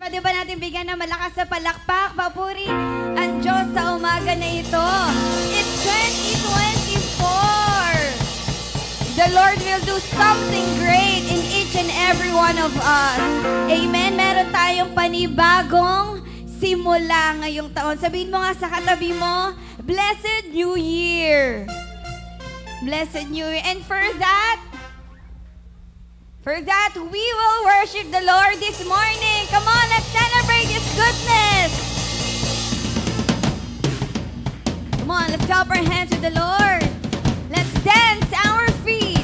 Pwede ba natin bigyan ng malakas na palakpak, papuri ang Diyos sa umaga na ito? It's 2024! The Lord will do something great in each and every one of us. Amen? Meron tayong panibagong simula ngayong taon. Sabihin mo nga sa katabi mo, Blessed New Year! Blessed New Year. And for that, we will worship the Lord this morning. Come on, let's celebrate His goodness. Come on, let's clap our hands to the Lord. Let's dance our feet.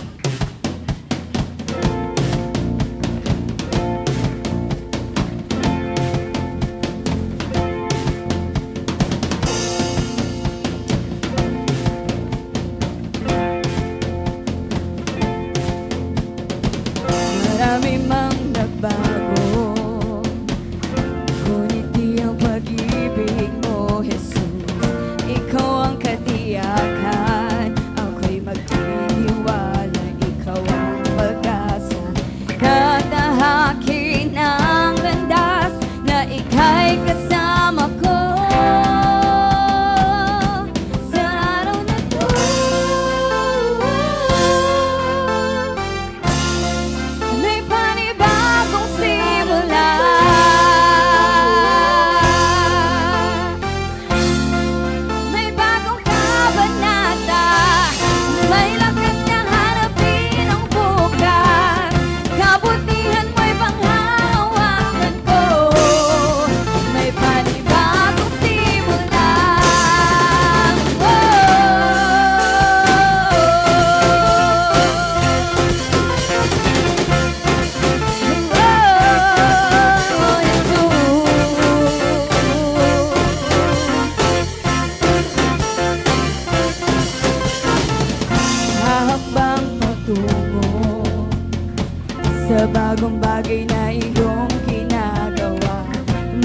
Marami mang nagbago, ngunit di ang pag-ibig mo, Jesus. Ikaw ang katiyakan, ako'y magtitiwala. Ikaw ang pag-asa, katahakin ang landas na ika'y kasama ko. Sa bagong bagay na iyong ginagawa,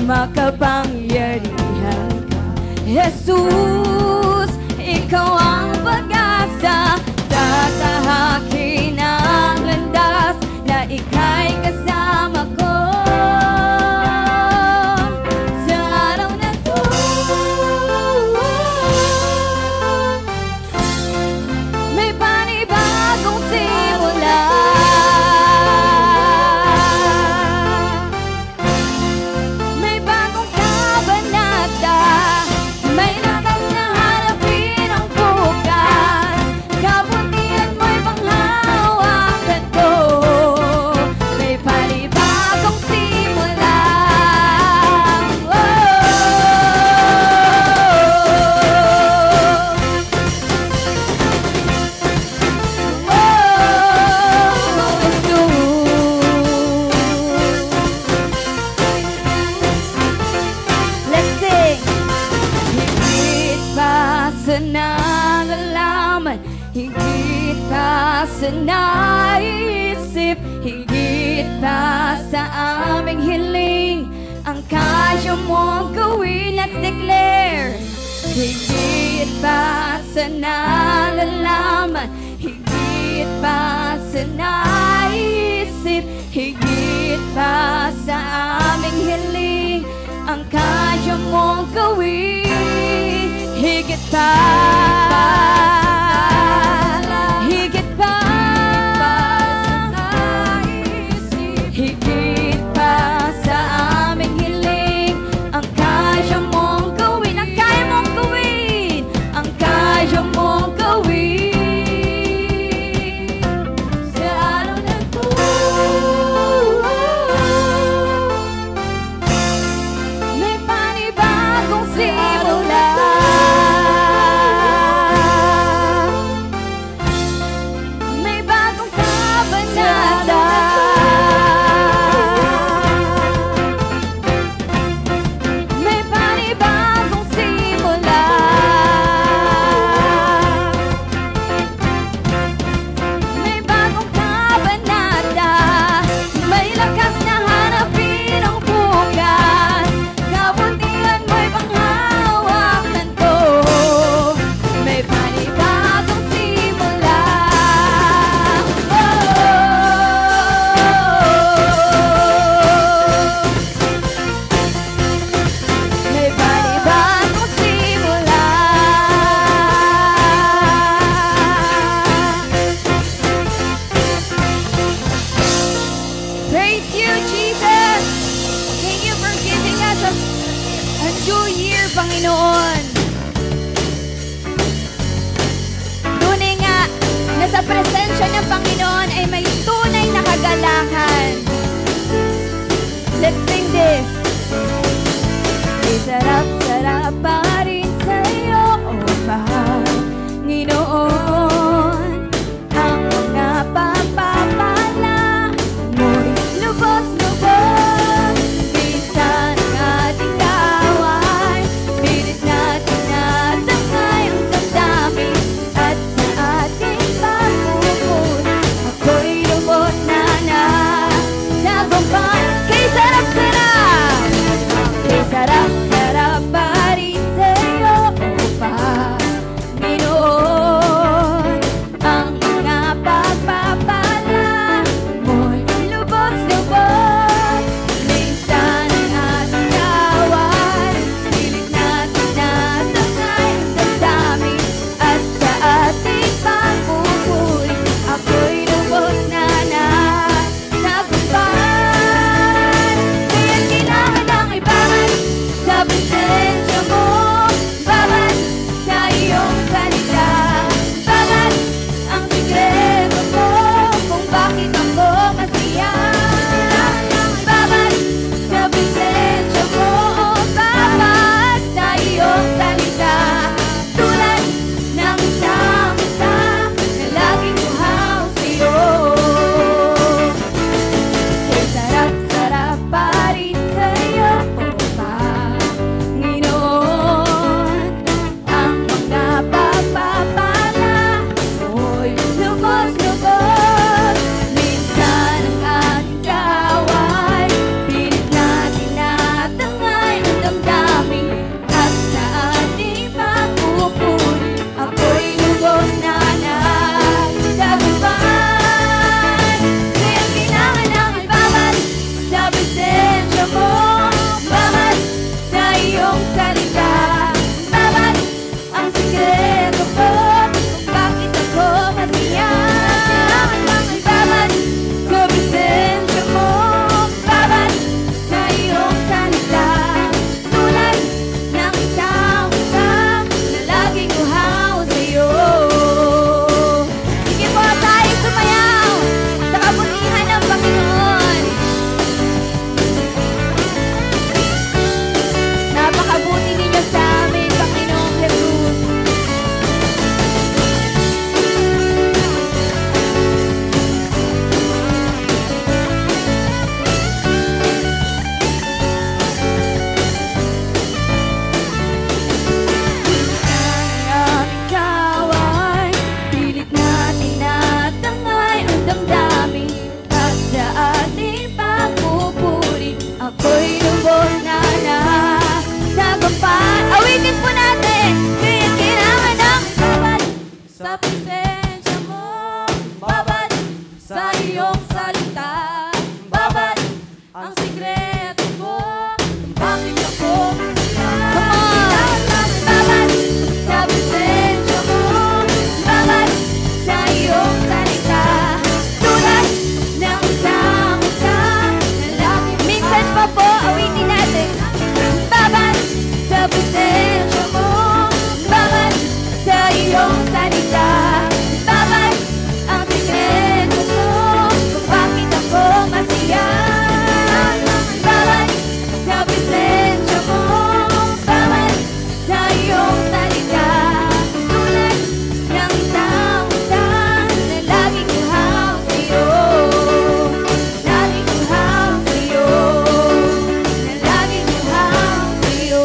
makapangyarihan ka, Jesus. Ikaw ang pag-asa, tatahakin ang landas na ika'y kasama ko. Sa araw na to, may panibagong simula. Higit pa sa naisip, higit pa sa aming hiling, ang kaya mong gawin. Let's declare. Higit pa sa nalalaman, higit pa sa naisip, higit pa sa aming hiling, ang kaya mong gawin. Higit pa. presensya ng Panginoon ay may tunay na kagalakan. Let's sing this. May sarap-sarap pa rin sa'yo, O Panginoon. Ang mga pagpapala mo'y lubos-lubos. Minsan ang ating kaaway, pilit natin natangay ang damdamin at sa ating pagpupuri. Ako'y lubos na nagumpay. Kay sarap-sarap, kay sarap-sarap pa rin sa'yo, O Panginoon. Ang mga pagpapala mo'y lubos-lubos. Minsan ang ating kaaway, pilit natin natangay ang damdamin at sa ating pagpupuri. Ako'y lubos na nagumpay. Kaya't kailangan ng ibangan sa presensya mo, bangat sa iyong salita, bangat ang sikreto ko kung bakit ako masaya. Bangat sa presensya mo, bangat sa iyong salita, tulad ng isang mata na laging uhaw sa'yo. Kay sarap-sarap pa rin sa'yo, O Panginoon. Ang mga pagpapala mo'y lubos-lubos. Minsan ang ating kaaway, pilit natin natangay ang damdamin at sa ating pagpupuri. Ako'y lubos na nagtagumpay. Kaya't kailangan ng ibangan sa presensya mo, bangat sa iyong salita, bangat ang sikreto ko kung bakit ako masaya. Bangat sa presensya mo, bangat sa iyong salita, tulad ng isang usap na laging uhaw sa'yo. Sige po tayo sumayaw sa kabutihan ng Panginoon. Napakabuti ninyo sa amin, Panginoong Jesus. Ang aming kaaway, pilit natin natangay ang damdamin at sa ating pagpupuri. Ako'y lubos na nagtagumpay. Awitin po natin. Kaya kailangan ng babad sa presensya mo, babad sa iyong salita, babad ang sikreto ko kung bakit ako masaya. Babad sa presensya mo, babad sa iyong salita, tulad ng isang usap na laging minsan pa po, awitin natin. Babad sa presensya mo, babad sa iyong salita, babad ang sikreto ko kung bakit ako masaya. Babad sa presensya mo, babad sa iyong salita, tulad ng isang usap na laging uhaw sa'yo, laging uhaw sa'yo, na laging uhaw sa'yo.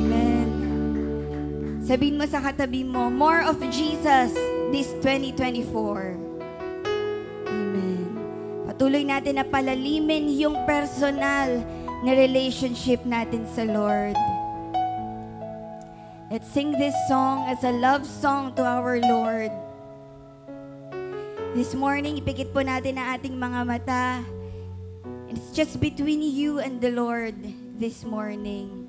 Amen. Sabihin mo sa katabi mo, more of Jesus this 2024. Amen. Patuloy natin na palalimin yung personal na relationship natin sa Lord. Let's sing this song as a love song to our Lord. This morning, ipikit po natin ang ating mga mata. And it's just between you and the Lord this morning.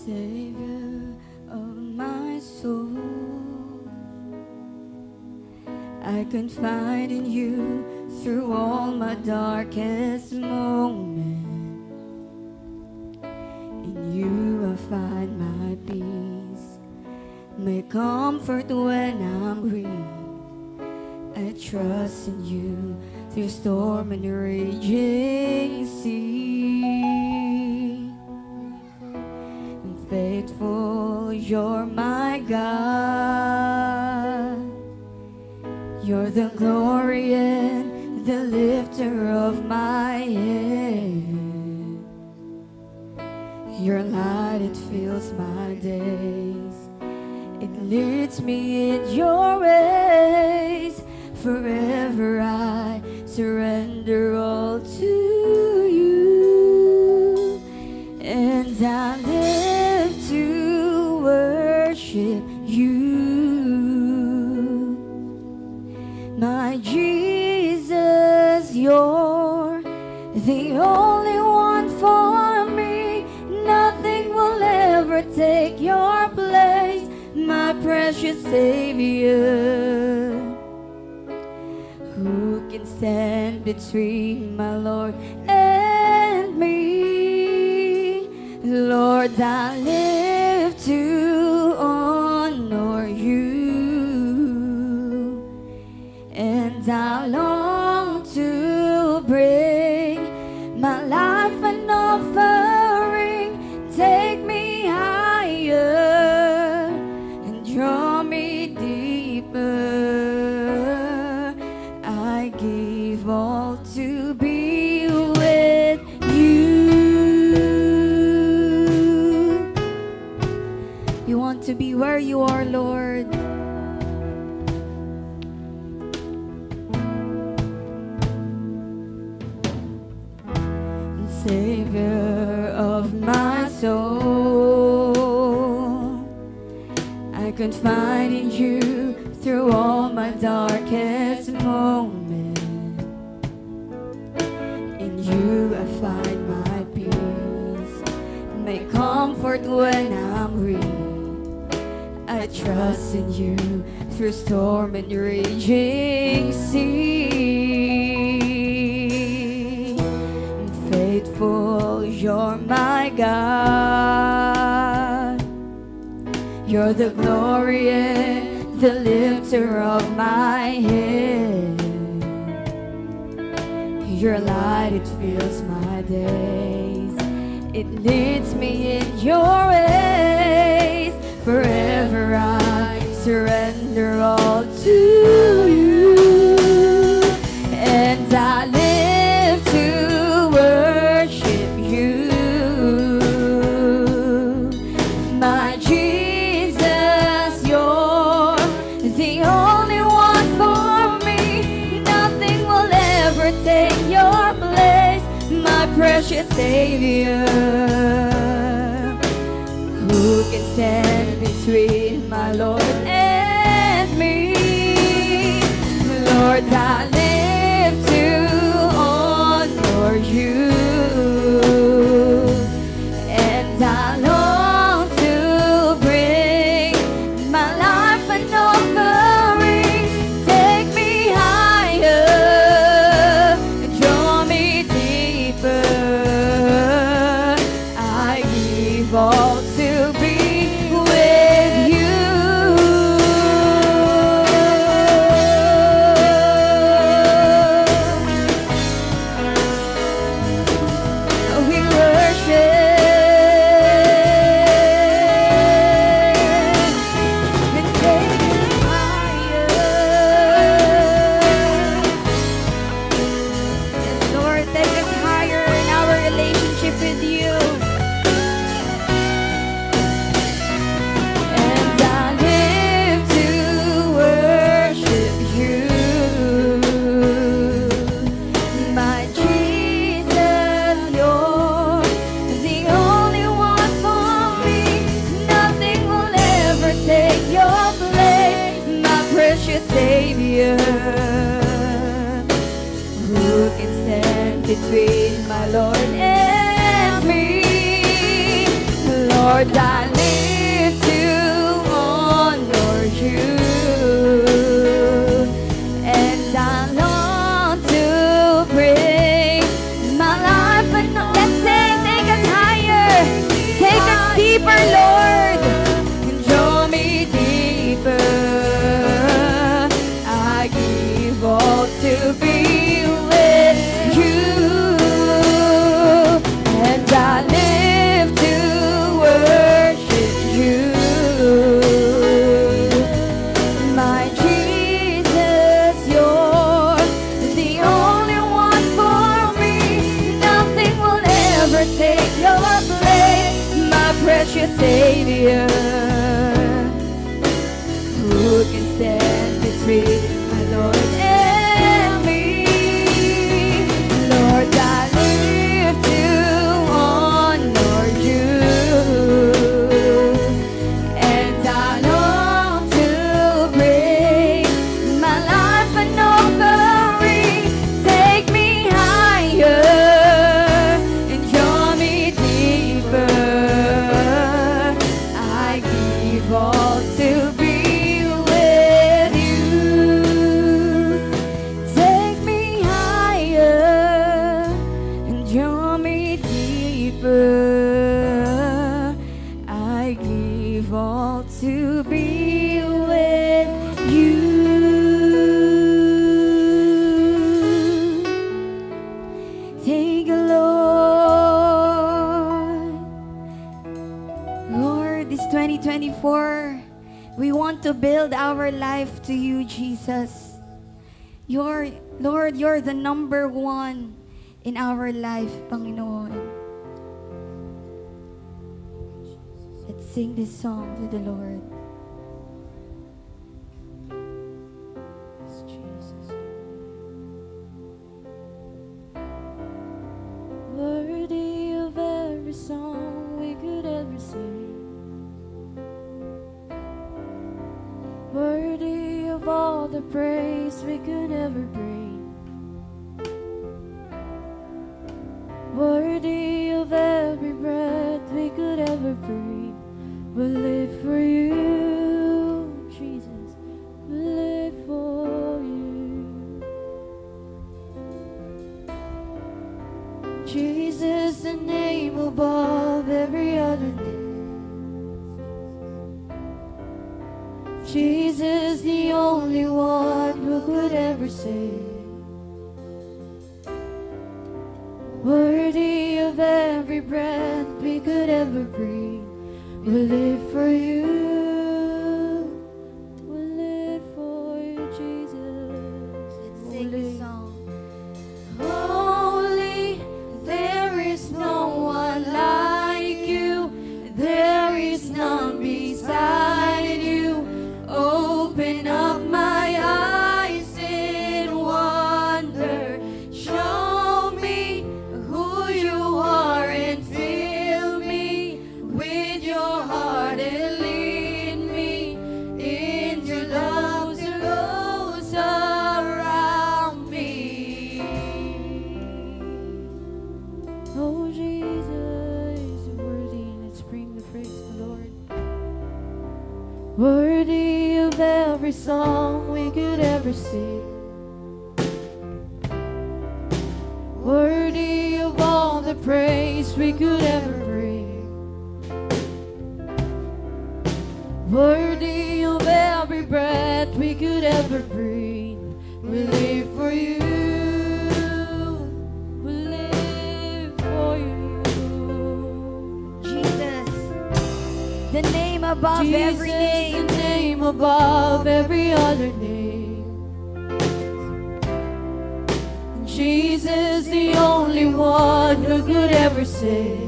Savior of my soul, I confide in you through all my darkest moments. In you I find my peace, my comfort when I'm weak. I trust in you through storm and raging sea. And faithful, you're my God. You're the glory and the lifter of my head. Your light, it fills my days. It leads me in your ways. Forever I surrender all to you. And I live to worship you. My Jesus, you're the only one for me. Nothing will ever take your place, my precious Savior. Who can stand between my Lord and me? Lord, I live to honor you. And I long to bring my life an offering. Take me higher and draw me deeper. I give all to be with you. We want to be where you are, Lord. Savior of my soul, I confide in you through all my darkest moments. In you I find my peace, my comfort when I'm weak. I trust in you through storm and raging sea. Faithful, you're my God. You're the glory and the lifter of my head. Your light, it fills my days. It leads me in your ways. Forever I surrender all to you. And I live to worship you. My Jesus, you're the only one for me. Nothing will ever take your place, my precious Savior. Who can stand between my Lord and me? Lord, I live to honor you. And I long to bring my life an offering. Take me higher and draw me deeper. I give all to be with you. We worship and take it higher. Yes, Lord, take us higher in our relationship with you. And I live to worship you. My Jesus, you're the only one for me. Nothing will ever take your place, my precious Savior. Who can stand between my Lord and me? Lord, I live to honor you, and I long to bring my life. But no, let's sing, take us higher, take us deeper, Lord, and draw me deeper. I give all to be with you, and I live to worship you, my Jesus. You're the only one for me. Nothing will ever take your place, my precious Savior. Who can stand between my Lord and me? Lord, I live to honor you, and I long to bring my life an offering. Take me higher and draw me deeper. I give all to be with you. Take me higher and draw me deeper. I give all to be with you. Take a Lord. Lord, this 2024, we want to build our life to you, Jesus. Lord, you're the number one in our life, Panginoon. Let's sing this song to the Lord. Worthy of every song we could ever sing, worthy of all the praise we could ever bring, worthy of every breath we could ever breathe. We'll live for you, Jesus. We'll live for you. Jesus, the name above every other name. Jesus, the only one who could ever save. Worthy of every breath we could ever breathe. We'll live for you. We'll live for you, Jesus. Let's sing the song. Holy, there is no one like you. There is none beside you. Open up my eyes in wonder. Show me who you are and fill me with your heart and lead me into love that goes around me. Oh Jesus, worthy. Let's bring the praise to the Lord. Worthy of every song we could ever sing, worthy of all the praise we could ever bring, worthy of every breath we could ever breathe. We live for you. We live for you. Jesus, the name above every name. The name above every other name. Jesus, the only one who could ever save.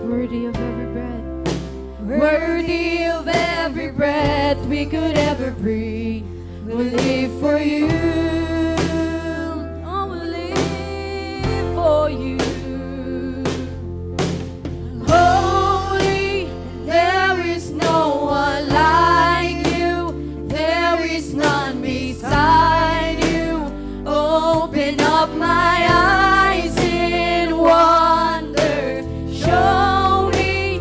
Worthy of every breath. Worthy of every breath we could ever breathe. We'll live for you. Oh, we'll live for you. Holy, there is no one like you. There is none beside you. Open up my eyes in wonder. Show me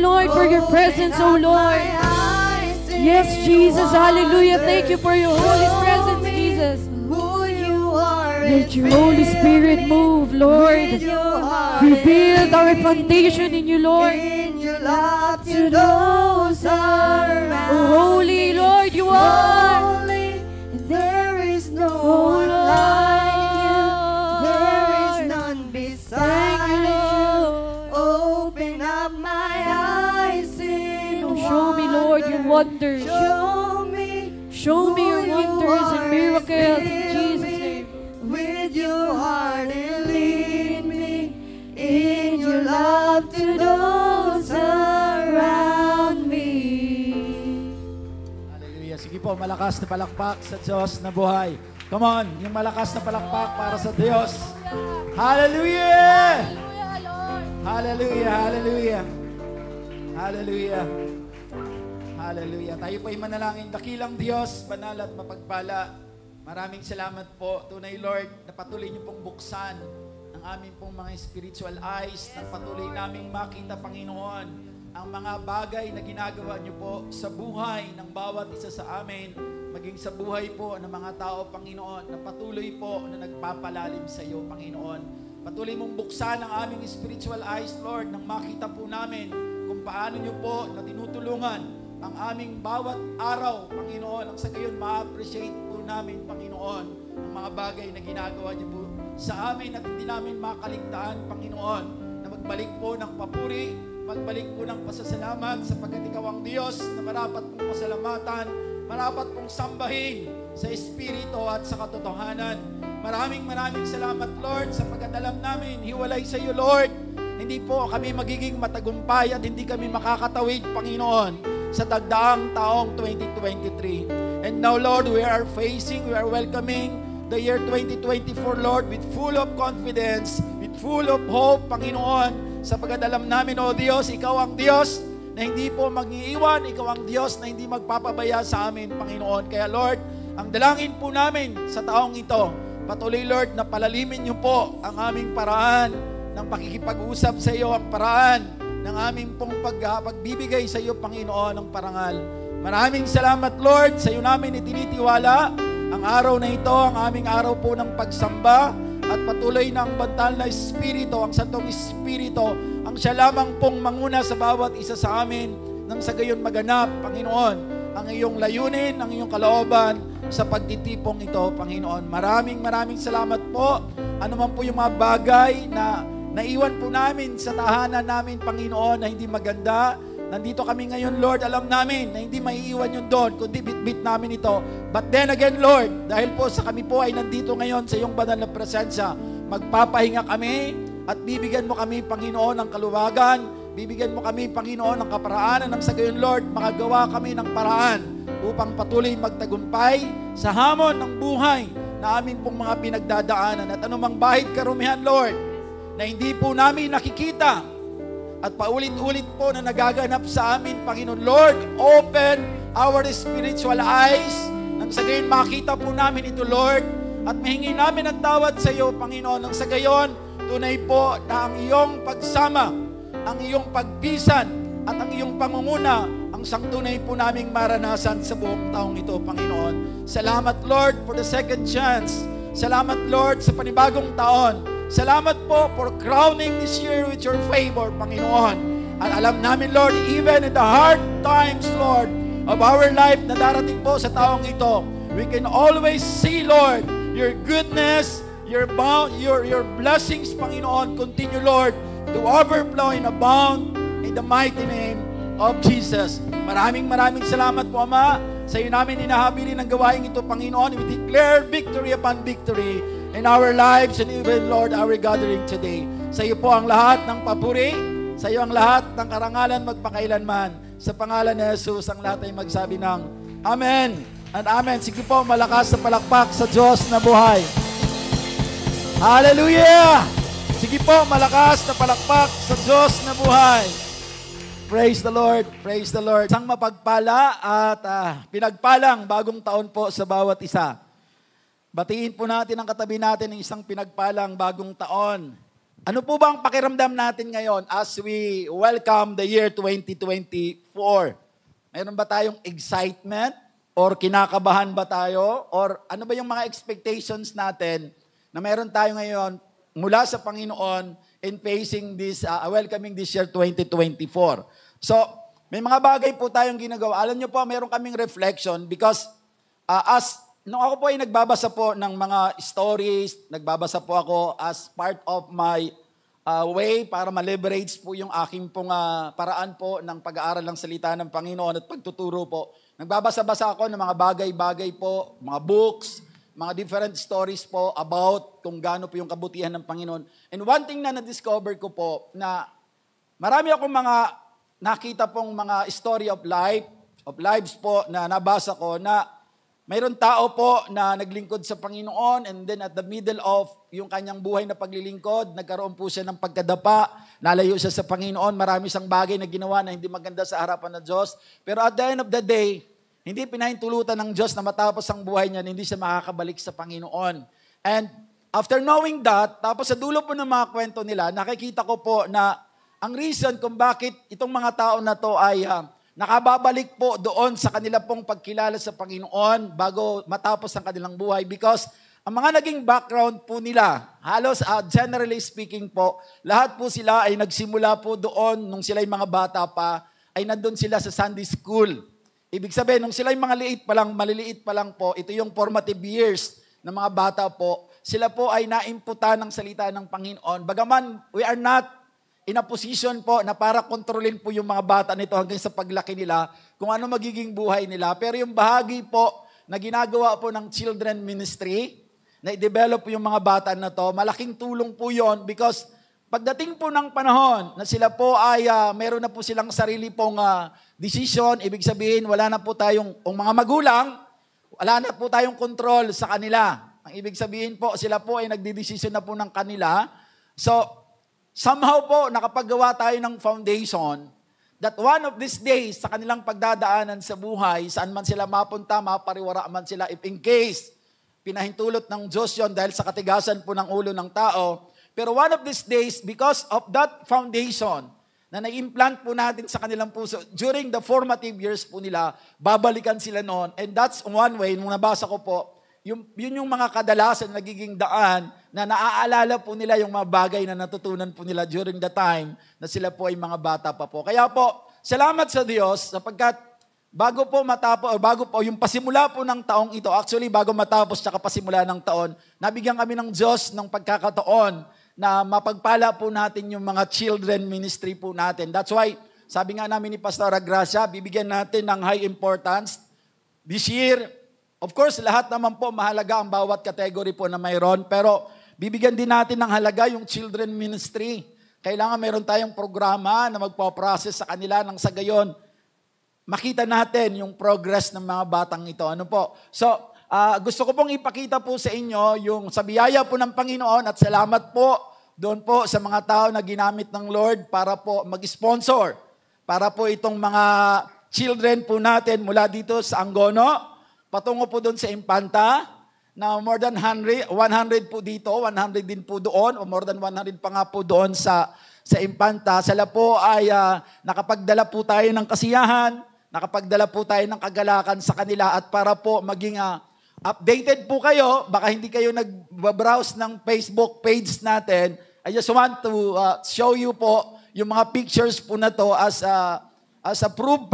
Lord, for your presence, oh Lord. Yes, Jesus. Hallelujah. Thank you for your Holy presence, Jesus. Let your Holy Spirit move, Lord. We build our foundation in you, Lord. To those around. Oh, holy Lord, you are. There is no Oh, one like you. There is none beside you. Open up my eyes in Oh, show me, Lord, your wonders. Show me your wonders and miracles in Jesus' name. With your heart and lead me in your love to those around me. Hallelujah. Sige po, malakas na palakpak sa Diyos na buhay. Come on, yung malakas na palakpak para sa Diyos. Hallelujah! Hallelujah, hallelujah. Hallelujah. Hallelujah. Tayo po'y manalangin. Dakilang Diyos, banal at mapagpala. Maraming salamat po. Tunay Lord, na patuloy niyo pong buksan ang aming pong mga spiritual eyes, na patuloy naming makita, Panginoon, ang mga bagay na ginagawa niyo po sa buhay ng bawat isa sa amin, maging sa buhay po ng mga tao, Panginoon, na patuloy po na nagpapalalim sa iyo, Panginoon. Patuloy mong buksan ang aming spiritual eyes, Lord, nang makita po namin kung paano niyo po na tinutulungan ang aming bawat araw, Panginoon, ang sa gayon ma-appreciate po namin, Panginoon, ang mga bagay na ginagawa niyo po sa amin at hindi namin makaligtaan, Panginoon, na magbalik po ng papuri, magbalik po ng pasasalamat sapagkat ikaw ang Diyos na marapat pong pasalamatan, marapat pong sambahin sa Espiritu at sa katotohanan. Maraming salamat, Lord, sapagkat alam namin, hiwalay sa iyo, Lord, hindi po kami magiging matagumpay at hindi kami makakatawid, Panginoon, sa dagdaang taong 2023. And now, Lord, we are welcoming the year 2024, Lord, with full of confidence, with full of hope, Panginoon, sapagkat alam namin, O Diyos, ikaw ang Diyos na hindi po mag-iiwan, ikaw ang Diyos na hindi magpapabaya sa amin, Panginoon. Kaya, Lord, ang dalangin po namin sa taong ito, patuloy, Lord, na palalimin niyo po ang aming paraan ng pakikipag-usap sa iyo, ang paraan ng aming pong pagbibigay sa iyo, Panginoon, ng parangal. Maraming salamat, Lord, sa iyo namin itinitiwala ang araw na ito, ang aming araw po ng pagsamba, at patuloy na ang bantal na Espiritu, ang Santong Espiritu, ang siya lamang pong manguna sa bawat isa sa amin, nang sa gayon maganap, Panginoon, ang iyong layunin, ang iyong kalooban sa pagtitipong ito, Panginoon. Maraming salamat po. Ano man po yung mga bagay na naiwan po namin sa tahanan namin, Panginoon, na hindi maganda. Nandito kami ngayon, Lord, alam namin na hindi maiiwan yun doon, kundi bit-bit namin ito. But then again, Lord, dahil po sa kami po ay nandito ngayon sa iyong banal na presensya, magpapahinga kami at bibigyan mo kami, Panginoon, ng kaluwagan, bibigyan mo kami, Panginoon, ng kaparaanan, ng sa gayon, Lord, makagawa kami ng paraan upang patuloy magtagumpay sa hamon ng buhay na amin pong mga pinagdadaanan at anumang bahid karumihan, Lord, na hindi po namin nakikita at paulit-ulit po na nagaganap sa amin, Panginoon. Lord, open our spiritual eyes nang sa gayon makita po namin ito, Lord, at mahingi namin ang tawad sa iyo, Panginoon, nang sa gayon tunay po na ang iyong pagsama, ang iyong pagpisan at ang iyong pangunguna ang sangtunay po naming maranasan sa buong taong ito, Panginoon. Salamat, Lord, for the second chance. Salamat, Lord, sa panibagong taon. Salamat po for crowning this year with your favor, Panginoon. At alam namin, Lord, even in the hard times, Lord, of our life na darating po sa taong ito, we can always see, Lord, your goodness, your blessings, Panginoon, continue, Lord, to overflow and abound in the mighty name of Jesus. Maraming salamat po, Ama. Sa iyo namin inahabili ng gawain ito, Panginoon. We declare victory upon victory in our lives and even, Lord, our gathering today. Sa iyo po ang lahat ng papuri, sa iyo ang lahat ng karangalan magpakailanman. Sa pangalan ni Jesus, ang lahat ay magsabi ng Amen and Amen. Sige po, malakas na palakpak sa Diyos na buhay. Hallelujah! Sige po, malakas na palakpak sa Diyos na buhay. Praise the Lord, praise the Lord. Isang mapagpala at pinagpalang bagong taon po sa bawat isa. Batiin po natin ang katabi natin ng isang pinagpalang bagong taon Ano po ba ang pakiramdam natin ngayon as we welcome the year 2024? Mayroon ba tayong excitement? Or kinakabahan ba tayo? Or ano ba yung mga expectations natin na mayroon tayo ngayon mula sa Panginoon in facing this, welcoming this year 2024? So, may mga bagay po tayong ginagawa. Alam niyo po, mayroon kaming reflection because nung ako po ay nagbabasa po ng mga stories, nagbabasa po ako as part of my way para ma-leverage po yung aking pong paraan po ng pag-aaral ng salita ng Panginoon at pagtuturo po. Nagbabasa-basa ako ng mga bagay-bagay po, mga books, mga different stories po about kung gaano po yung kabutihan ng Panginoon. And one thing na na-discover ko po na marami akong mga nakita pong mga story of lives po na nabasa ko na mayroon tao po na naglingkod sa Panginoon and then at the middle of yung kanyang buhay na paglilingkod, nagkaroon po siya ng pagkadapa, nalayo siya sa Panginoon, marami siyang bagay na ginawa na hindi maganda sa harapan ng Diyos. Pero at the end of the day, hindi pinahintulutan ng Diyos na matapos ang buhay niya, hindi siya makakabalik sa Panginoon. And after knowing that, tapos sa dulo po ng mga kwento nila, nakikita ko po na ang reason kung bakit itong mga tao na to ay nakababalik po doon sa kanila pong pagkilala sa Panginoon bago matapos ang kanilang buhay because ang mga naging background po nila, halos generally speaking po, lahat po sila ay nagsimula po doon nung sila yung mga bata pa, ay nandun sila sa Sunday school. Ibig sabihin, nung sila yung mga maliliit pa lang po, ito yung formative years ng mga bata po, sila po ay naimputan ng salita ng Panginoon. Bagaman, we are not in a position po na para kontrolin po yung mga bata nito hanggang sa paglaki nila, kung ano magiging buhay nila. Pero yung bahagi po na ginagawa po ng children ministry, na i-develop po yung mga bata na to, malaking tulong po yon because pagdating po ng panahon na sila po ay meron na po silang sarili pong decision, ibig sabihin wala na po tayong, kung mga magulang, wala na po tayong control sa kanila. Ang ibig sabihin po, sila po ay nagdidesisyon na po ng kanila. So, somehow po, nakapaggawa tayo ng foundation that one of these days, sa kanilang pagdadaanan sa buhay, saan man sila mapunta, mapariwara man sila, if in case, pinahintulot ng Diyos yon dahil sa katigasan po ng ulo ng tao. Pero one of these days, because of that foundation na na-implant po natin sa kanilang puso, during the formative years po nila, babalikan sila noon. And that's one way, nung nabasa ko po, yun yung mga kadalasan nagiging daan na naaalala po nila yung mga bagay na natutunan po nila during the time na sila po ay mga bata pa po. Kaya po, salamat sa Diyos sapagkat bago po yung pasimula po ng taong ito, actually bago matapos tsaka pasimula ng taon, nabigyan kami ng Diyos ng pagkakataon na mapagpala po natin yung mga children ministry po natin. That's why, sabi nga namin ni Pastor Agracia, bibigyan natin ng high importance this year. Of course, lahat naman po mahalaga ang bawat category po na mayroon, pero bibigyan din natin ng halaga yung children ministry. Kailangan mayroon tayong programa na magpo-process sa kanila nang sa gayon makita natin yung progress ng mga batang ito. Ano po? So, gusto ko pong ipakita po sa inyo yung sa biyaya po ng Panginoon at salamat po doon po sa mga tao na ginamit ng Lord para po mag-sponsor. Para po itong mga children po natin mula dito sa Angono, patungo po doon sa Impanta, na more than 100 po dito, 100 din po doon, o more than 100 pa nga po doon sa Impanta. Sila po ay nakapagdala po tayo ng kasiyahan, nakapagdala po tayo ng kagalakan sa kanila at para po maging updated po kayo, baka hindi kayo nag-browse ng Facebook page natin. I just want to show you po yung mga pictures po na to as a proof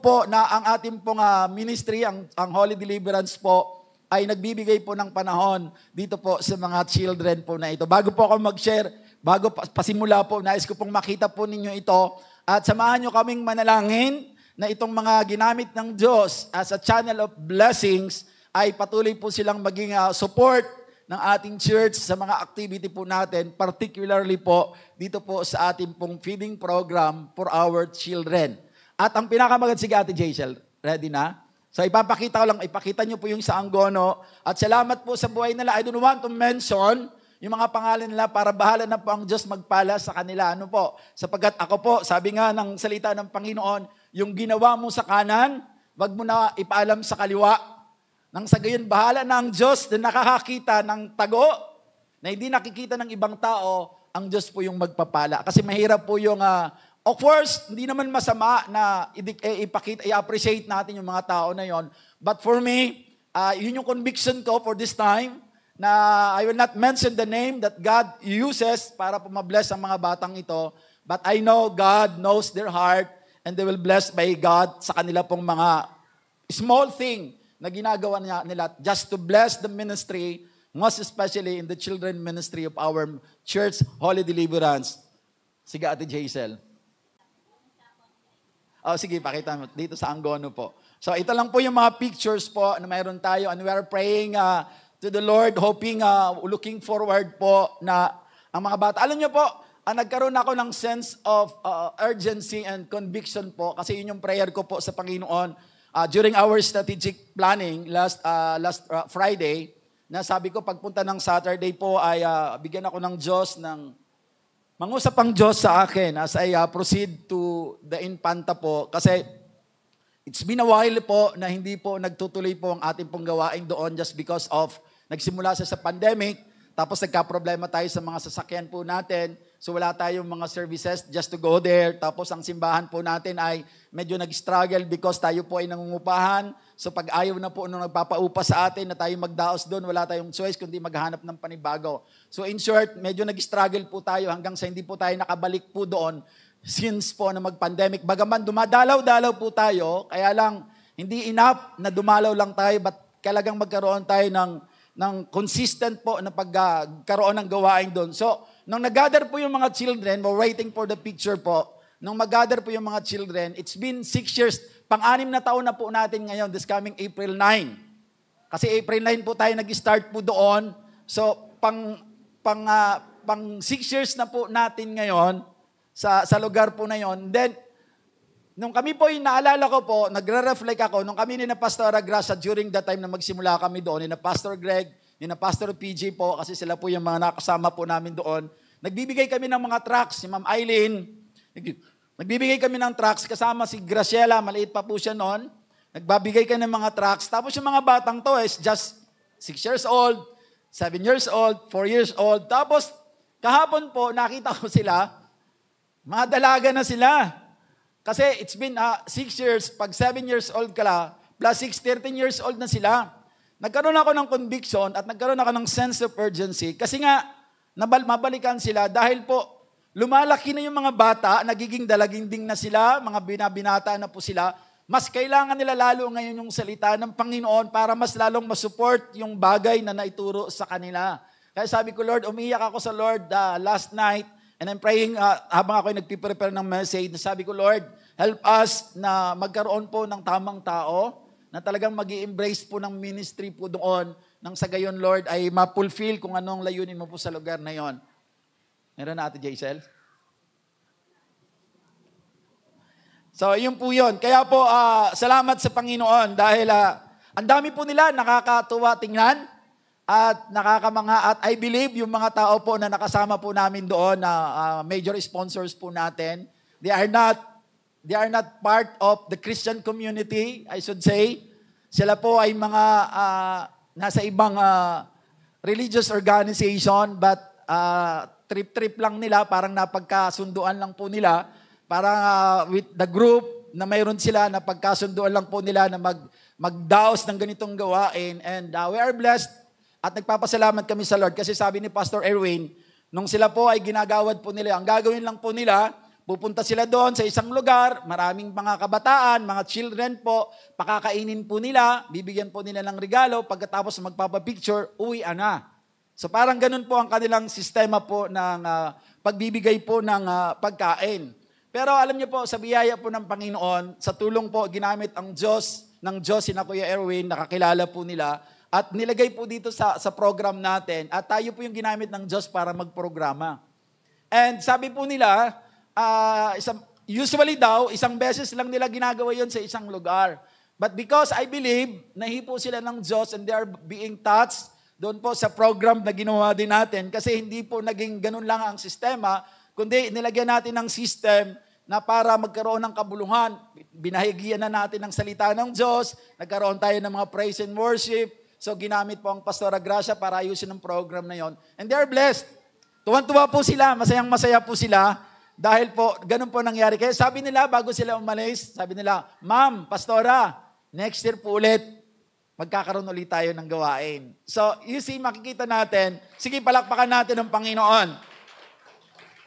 po na ang ating pong ministry, ang Holy Deliverance po, ay nagbibigay po ng panahon dito po sa mga children po na ito. Bago po ako mag-share, bago pasimula po, nais ko pong makita po ninyo ito at samahan nyo kaming manalangin na itong mga ginamit ng Diyos as a channel of blessings ay patuloy po silang maging support ng ating church sa mga activity po natin, particularly po dito po sa ating pong feeding program for our children. At ang pinakamaganda, sige Ate Jaisel, ready na? So ipapakita ko lang, ipakita nyo po yung sa Angono. At salamat po sa buhay nila. I don't want to mention yung mga pangalan nila para bahala na po ang Diyos magpala sa kanila. Ano po? Sapagkat ako po, sabi nga ng salita ng Panginoon, yung ginawa mo sa kanan, wag mo na ipaalam sa kaliwa. Nang sa gayon, bahala na ang Diyos na nakakakita ng tago, na hindi nakikita ng ibang tao, ang Diyos po yung magpapala. Kasi mahirap po yung, of course, hindi naman masama na i-appreciate natin yung mga tao na yon. But for me, yun yung conviction ko for this time, na I will not mention the name that God uses para po mabless ang mga batang ito. But I know God knows their heart and they will bless by God sa kanila pong mga small thing na ginagawa nila just to bless the ministry, most especially in the children ministry of our church, Holy Deliverance. Sige, Ate Jaisel. Sige, pakita mo dito sa Angono po. So, ito lang po yung mga pictures po na mayroon tayo and we are praying to the Lord, hoping, looking forward po na ang mga bata. Alam niyo po, nagkaroon ako ng sense of urgency and conviction po kasi yun yung prayer ko po sa Panginoon during our strategic planning last Friday, na sabi ko pagpunta ng Saturday po ay bigyan ako ng Diyos ng mangusap ang Diyos sa akin as I proceed to the Infanta po. Kasi it's been a while po na hindi po nagtutuloy po ang ating pong gawain doon just because of nagsimula sa pandemic, tapos nagka-problema tayo sa mga sasakyan po natin. So wala tayong mga services just to go there. Tapos ang simbahan po natin ay medyo nag-struggle because tayo po ay nangungupahan. So pag ayaw na po nung nagpapaupa sa atin na tayo magdaos doon, wala tayong choice kundi maghanap ng panibago. So in short, medyo nag-struggle po tayo hanggang sa hindi po tayo nakabalik po doon since po na mag-pandemic. Bagaman dumadalaw-dalaw po tayo, kaya lang hindi enough na dumalaw lang tayo, but kailangang magkaroon tayo ng consistent po na pagkaroon ng gawain doon. So, nung nag-gather po yung mga children, we're waiting for the picture po, nung mag-gather po yung mga children, it's been 6 years, pang-6 na taon na po natin ngayon, this coming April 9. Kasi April 9 po tayo nag-start po doon. So, pang 6 years na po natin ngayon sa lugar po na yon. Then, nung kami po, naalala ko po, nagre-reflect ako, nung kami ni na Pastor Gracia during that time na magsimula kami doon, ni na Pastor Greg, ni na Pastor PJ po, kasi sila po yung mga nakasama po namin doon. Nagbibigay kami ng mga tracts, si Ma'am Eileen, nagbibigay kami ng tracts, kasama si Graciela, maliit pa po siya noon, nagbabigay kami ng mga tracts, tapos yung mga batang to is just 6 years old, 7 years old, 4 years old, tapos kahapon po, nakita ko sila, mga dalaga na sila. Kasi it's been 6 years, pag 7 years old ka la, plus 6, 13 years old na sila. Nagkaroon ako ng conviction at nagkaroon ako ng sense of urgency kasi nga, mabalikan sila dahil po, lumalaki na yung mga bata, nagiging dalaginding na sila, mga binabinata na po sila. Mas kailangan nila lalo ngayon yung salita ng Panginoon para mas lalong masupport yung bagay na naituro sa kanila. Kaya sabi ko, Lord, umiyak ako sa Lord last night. And I'm praying habang ako nagpiprepare ng message, sabi ko, Lord, help us na magkaroon po ng tamang tao na talagang mag-i-embrace po ng ministry po doon nang sa gayon, Lord, ay ma-fulfill kung anong layunin mo po sa lugar na yon. Meron na, Ate Jaisel? So, yun po yun. Kaya po, salamat sa Panginoon dahil ang dami po nila nakakatuwa tingnan. At nakakamanga at I believe yung mga tao po na nakasama po namin doon na major sponsors po natin, they are not part of the Christian community, I should say. Sila po ay mga nasa ibang religious organization but trip-trip lang nila, parang napagkasunduan lang po nila, parang with the group na mayroon sila, napagkasunduan lang po nila na magdaos ng ganitong gawain and we are blessed. At nagpapasalamat kami sa Lord kasi sabi ni Pastor Erwin, nung sila po ay ginagawad po nila, ang gagawin lang po nila, pupunta sila doon sa isang lugar, maraming mga kabataan, mga children po, pakakainin po nila, bibigyan po nila ng regalo, pagkatapos magpapapicture, uwi na. So parang ganun po ang kanilang sistema po ng pagbibigay po ng pagkain. Pero alam niyo po, sa biyaya po ng Panginoon, sa tulong po, ginamit ang Diyos, ng Diyos, si Kuya Erwin, nakakilala po nila, at nilagay po dito sa program natin at tayo po yung ginamit ng Diyos para magprograma. And sabi po nila, usually daw, isang beses lang nila ginagawa yon sa isang lugar. But because I believe, nahipo sila ng Diyos and they are being touched doon po sa program na ginawa din natin kasi hindi po naging ganun lang ang sistema, kundi nilagyan natin ng system na para magkaroon ng kabuluhan. Binahigyan na natin ng salita ng Diyos, nagkaroon tayo ng mga praise and worship, So ginamit po ang Pastora Gracia para ayusin ang program na yon. And they are blessed. Tuwan-tuwa po sila, masayang-masaya po sila dahil po ganun po nangyari. Kaya sabi nila bago sila umalis, sabi nila, Ma'am, Pastora, next year po ulit, magkakaroon ulit tayo ng gawain. So you see, makikita natin, sige palakpakan natin ang Panginoon.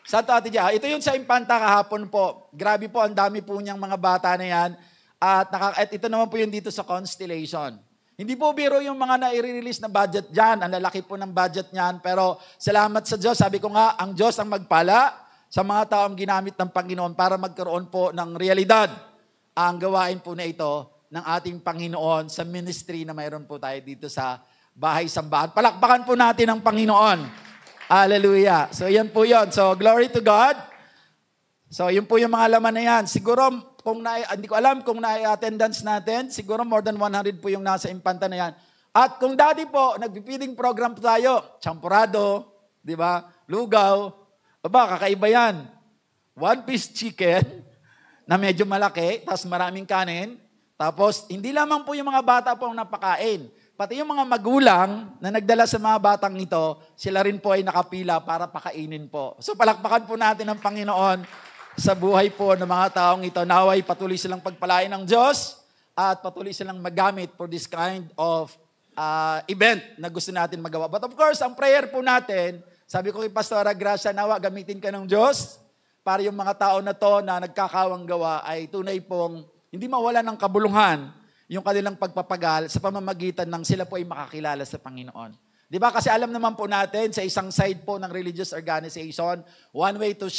Santo Ate Dia, ito yung sa Impanta kahapon po. Grabe po, ang dami po niyang mga bata na yan. At ito naman po yung dito sa Constellation. Hindi po biro yung mga na-release na budget dyan. Ang lalaki po ng budget niyan. Pero salamat sa Diyos. Sabi ko nga, ang Diyos ang magpala sa mga taong ginamit ng Panginoon para magkaroon po ng realidad ang gawain po na ito ng ating Panginoon sa ministry na mayroon po tayo dito sa Bahay Sambahan. Palakpakan po natin ang Panginoon. Hallelujah. So, yan po yun. So, glory to God. So, yun po yung mga laman na yan. Siguro, hindi ko alam kung na-attendance natin, siguro more than 100 po yung nasa Impanta na yan. At kung dati po, nag-feeding program po tayo, champurado, di ba? Lugaw. Aba, kakaiba yan. 1-piece chicken na medyo malaki, tapos maraming kanin. Tapos, hindi lamang po yung mga bata po ang napakain. Pati yung mga magulang na nagdala sa mga batang ito, sila rin po ay nakapila para pakainin po. So palakpakan po natin ang Panginoon sa buhay po ng mga taong ito. Naway patuloy silang pagpalain ng Diyos at patuloy silang magamit for this kind of event na gusto natin magawa. But of course, ang prayer po natin, sabi ko kay Pastora Gracia, nawa gamitin ka ng Diyos para yung mga tao na to na nagkakawang gawa ay tunay pong hindi mawala ng kabuluhan yung kanilang pagpapagal sa pamamagitan ng sila po ay makakilala sa Panginoon. Di ba? Kasi alam naman po natin, sa isang side po ng religious organization, one way to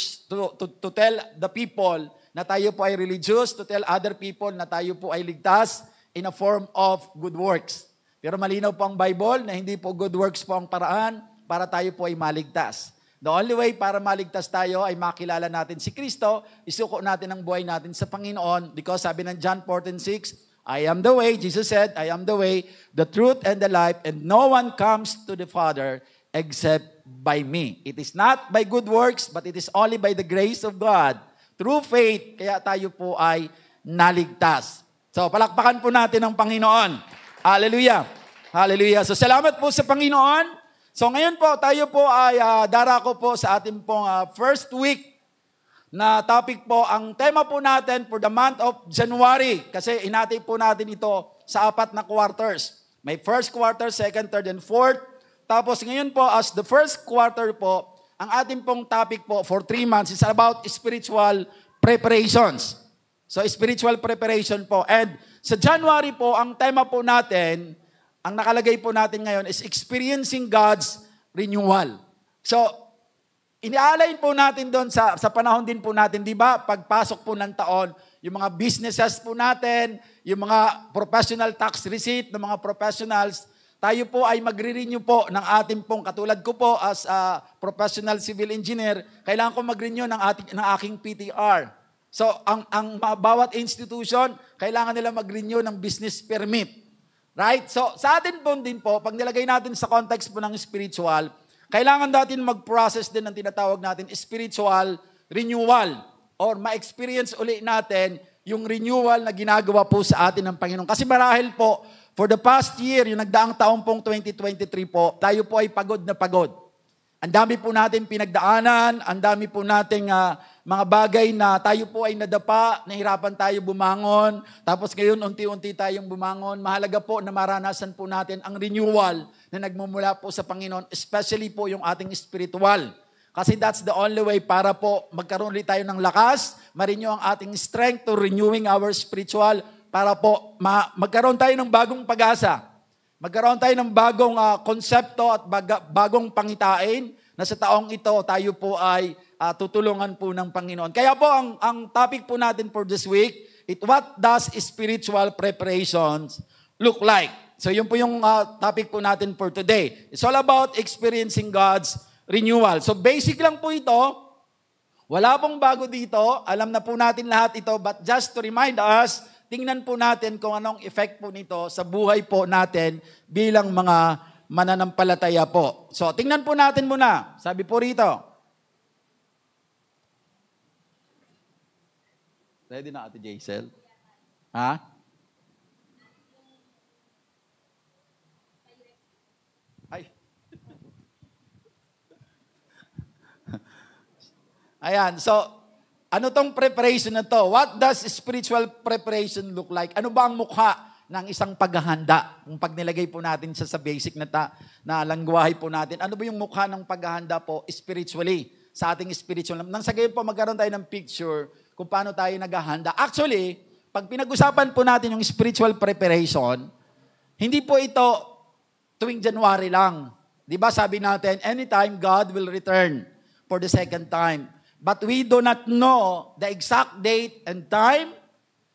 tell the people na tayo po ay religious, to tell other people na tayo po ay ligtas in a form of good works. Pero malinaw po ang Bible na hindi po good works po ang paraan para tayo po ay maligtas. The only way para maligtas tayo ay makilala natin si Kristo, isuko natin ang buhay natin sa Panginoon because sabi ng John 14:6, I am the way, Jesus said, I am the way, the truth, and the life, and no one comes to the Father except by me. It is not by good works, but it is only by the grace of God. Through faith, kaya tayo po ay naligtas. So, palakpakan po natin ang Panginoon. Hallelujah. Hallelujah. So, salamat po sa Panginoon. So, ngayon po, tayo po ay darako po sa ating pong first week na topic po, ang tema po natin for the month of January, kasi inatay po natin ito sa 4 na quarters. May first quarter, second, third, and fourth. Tapos ngayon po, as the first quarter po, ang ating pong topic po for 3 months is about spiritual preparations. So, spiritual preparation po. And sa January po, ang tema po natin, ang nakalagay po natin ngayon is experiencing God's renewal. So, inialayin po natin doon sa panahon din po natin, di ba? Pagpasok po ng taon, yung mga businesses po natin, yung mga professional tax receipt ng mga professionals, tayo po ay magre-renew po ng ating pong, katulad ko po as a professional civil engineer, kailangan ko mag-renew ng aking PTR. So, ang bawat institution, kailangan nila mag-renew ng business permit. Right? So, sa atin po din po, pag nilagay natin sa context po ng spiritual, kailangan natin mag-process din ng tinatawag natin spiritual renewal or ma-experience uli natin yung renewal na ginagawa po sa atin ng Panginoon. Kasi marahil po, for the past year, yung nagdaang taong pong 2023 po, tayo po ay pagod na pagod. Ang dami po natin pinagdaanan, ang dami po nating mga bagay na tayo po ay nadapa, nahirapan tayo bumangon, tapos ngayon unti-unti tayong bumangon. Mahalaga po na maranasan po natin ang renewal na nagmumula po sa Panginoon, especially po yung ating spiritual. Kasi that's the only way para po magkaroon ulit tayo ng lakas, ma-renew ang ating strength to renewing our spiritual, para po magkaroon tayo ng bagong pag-asa. Magkaroon tayo ng bagong konsepto at bagong pangitain na sa taong ito tayo po ay tutulungan po ng Panginoon. Kaya po ang topic po natin for this week, what does spiritual preparations look like? So yun po yung topic po natin for today. It's all about experiencing God's renewal. So basic lang po ito. Wala pong bago dito. Alam na po natin lahat ito. But just to remind us, tingnan po natin kung anong effect po nito sa buhay po natin bilang mga mananampalataya po. So, tingnan po natin muna. Sabi po rito. Ready na Ate Jaisel? Ha? Ayan, so, ano tong preparation na to? What does spiritual preparation look like? Ano ba ang mukha ng isang paghahanda? Kung pag nilagay po natin siya sa basic na langwahe po natin, ano ba yung mukha ng paghahanda po spiritually? Sa ating spiritual. Nang sa gayon po, magkaroon tayo ng picture kung paano tayo naghahanda. Actually, pag pinag-usapan po natin yung spiritual preparation, hindi po ito tuwing January lang. Di ba sabi natin, anytime God will return for the second time. But we do not know the exact date and time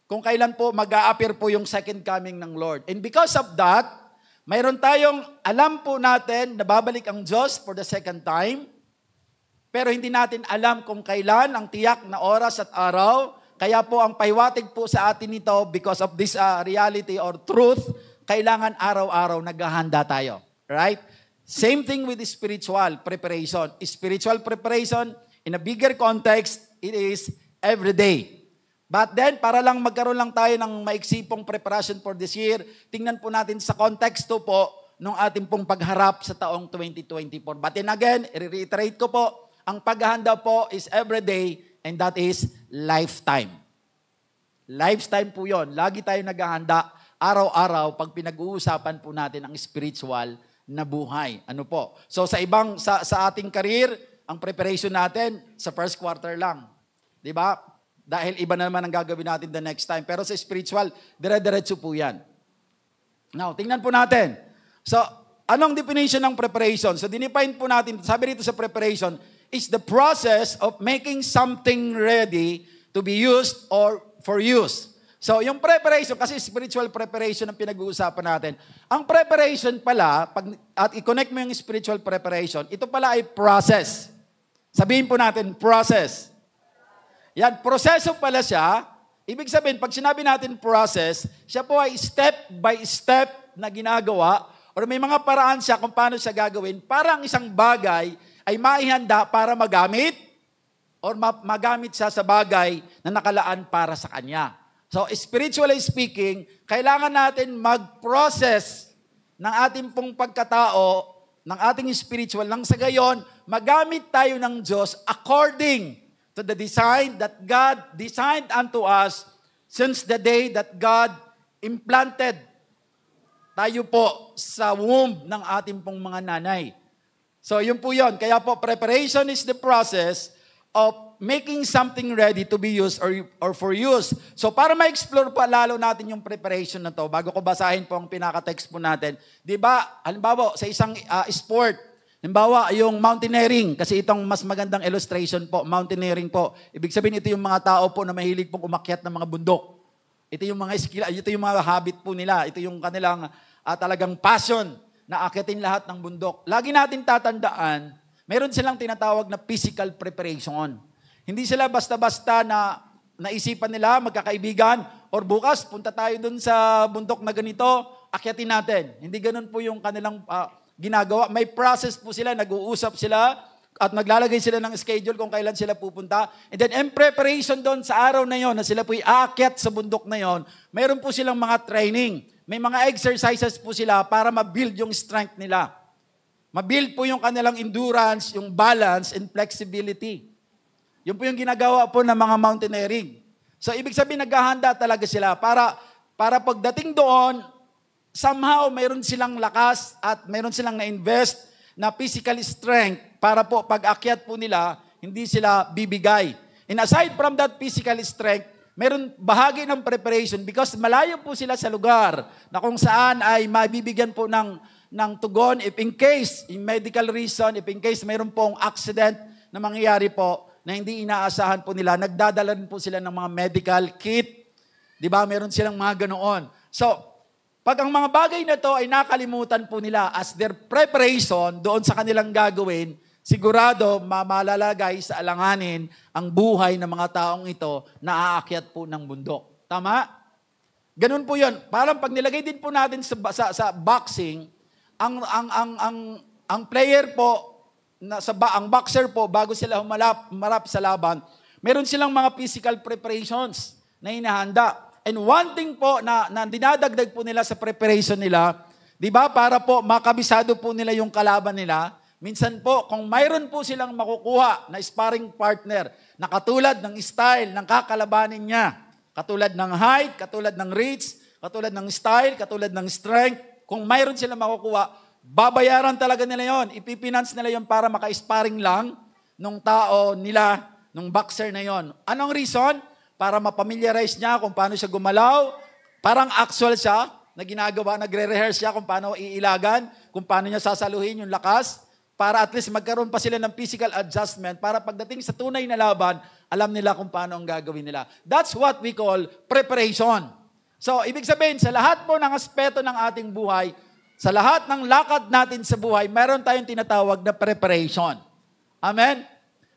kung kailan po mag-a-appear po yung second coming ng Lord. And because of that, mayroon tayong alam po natin na babalik ang Diyos for the second time, pero hindi natin alam kung kailan ang tiyak na oras at araw. Kaya po ang pahiwatig po sa atin ito, because of this reality or truth, kailangan araw-araw naghahanda tayo. Right? Same thing with the spiritual preparation. Spiritual preparation, in a bigger context, it is every day. But then, para lang magkaroon lang tayo ng maiksipong preparation for this year, tingnan po natin sa konteksto po ng ating pong pagharap sa taong 2024. But then again, i-reiterate ko po, ang paghahanda po is every day and that is lifetime. Lifetime po yon. Lagi tayo naghahanda araw-araw pag pinag-uusapan po natin ang spiritual na buhay. Ano po? So sa ating career, ang preparation natin sa first quarter lang. 'Di ba? Dahil iba naman ang gagawin natin the next time. Pero sa spiritual, dire-diretso po 'yan. Now, tingnan po natin. So, anong definition ng preparation? So, dinefine po natin, sabi rito sa preparation, is the process of making something ready to be used or for use. So, yung preparation, kasi spiritual preparation ang pinag-uusapan natin. Ang preparation pala, at i-connect mo yung spiritual preparation, ito pala ay process. Sabihin po natin, process. Yan, proseso pala siya. Ibig sabihin, pag sinabi natin process, siya po ay step by step na ginagawa, or may mga paraan siya kung paano siya gagawin, para ang isang bagay ay maihanda para magamit or magamit siya sa bagay na nakalaan para sa kanya. So, spiritually speaking, kailangan natin mag-process ng ating pong pagkatao, ng ating spiritual, nang sa gayon, magamit tayo ng Diyos according to the design that God designed unto us since the day that God implanted tayo po sa womb ng ating pong mga nanay. So, yun po yun. Kaya po, preparation is the process of making something ready to be used or for use. So, para ma-explore pa lalo natin yung preparation na to, bago ko basahin po ang pinaka-text po natin, di ba, halimbawa, sa isang sport, halimbawa, yung mountaineering, kasi itong mas magandang illustration po, mountaineering po. Ibig sabihin, ito yung mga tao po na mahilig pong umakyat ng mga bundok. Ito yung mga skill, ito yung mga habit po nila. Ito yung kanilang talagang passion na akyatin lahat ng bundok. Lagi natin tatandaan, meron silang tinatawag na physical preparation. Hindi sila basta-basta na naisipan nila, magkakaibigan, or bukas, punta tayo dun sa bundok na ganito, akyatin natin. Hindi ganun po yung kanilang ginagawa. May process po sila, nag-uusap sila, at naglalagay sila ng schedule kung kailan sila pupunta. And then, in preparation doon sa araw na yon, na sila po'y aakyat sa bundok na yon, mayroon po silang mga training. May mga exercises po sila para ma-build yung strength nila. Ma-build po yung kanilang endurance, yung balance, and flexibility. Yun po yung ginagawa po ng mga mountaineering. So, ibig sabihin, naghahanda talaga sila para pagdating doon, somehow, mayroon silang lakas at mayroon silang na-invest na physical strength para po pag-akyat po nila, hindi sila bibigay. And aside from that physical strength, mayroon bahagi ng preparation because malayo po sila sa lugar na kung saan ay mabibigyan po ng tugon if in case, in medical reason, if in case mayroon pong accident na mangyayari po na hindi inaasahan po nila, nagdadala rin po sila ng mga medical kit. Di ba? Meron silang mga ganoon. So, pag ang mga bagay na to ay nakalimutan po nila as their preparation doon sa kanilang gagawin, sigurado malalagay sa alanganin ang buhay ng mga taong ito na aakyat po ng bundok. Tama? Ganun po yun. Parang pag nilagay din po natin sa boxing, ang player po, ang boxer po, bago sila humarap sa laban, meron silang mga physical preparations na hinahanda. And one thing po na dinadagdag po nila sa preparation nila, di ba, para po makabisado po nila yung kalaban nila, Minsan po, kung mayroon po silang makukuha na sparring partner na katulad ng style ng kakalabanin niya, katulad ng height, katulad ng reach, katulad ng style, katulad ng strength, kung mayroon silang makukuha, babayaran talaga nila yon. Ipipinance nila yon para maka-sparring lang nung tao nila, nung boxer na yon. Anong reason? Para mapamiliarize niya kung paano siya gumalaw. Parang actual siya na ginagawa, nagre-rehearse siya kung paano iilagan, kung paano niya sasaluhin yung lakas, para at least magkaroon pa sila ng physical adjustment para pagdating sa tunay na laban, alam nila kung paano ang gagawin nila. That's what we call preparation. So, ibig sabihin, sa lahat po ng aspeto ng ating buhay, sa lahat ng lakad natin sa buhay, meron tayong tinatawag na preparation. Amen?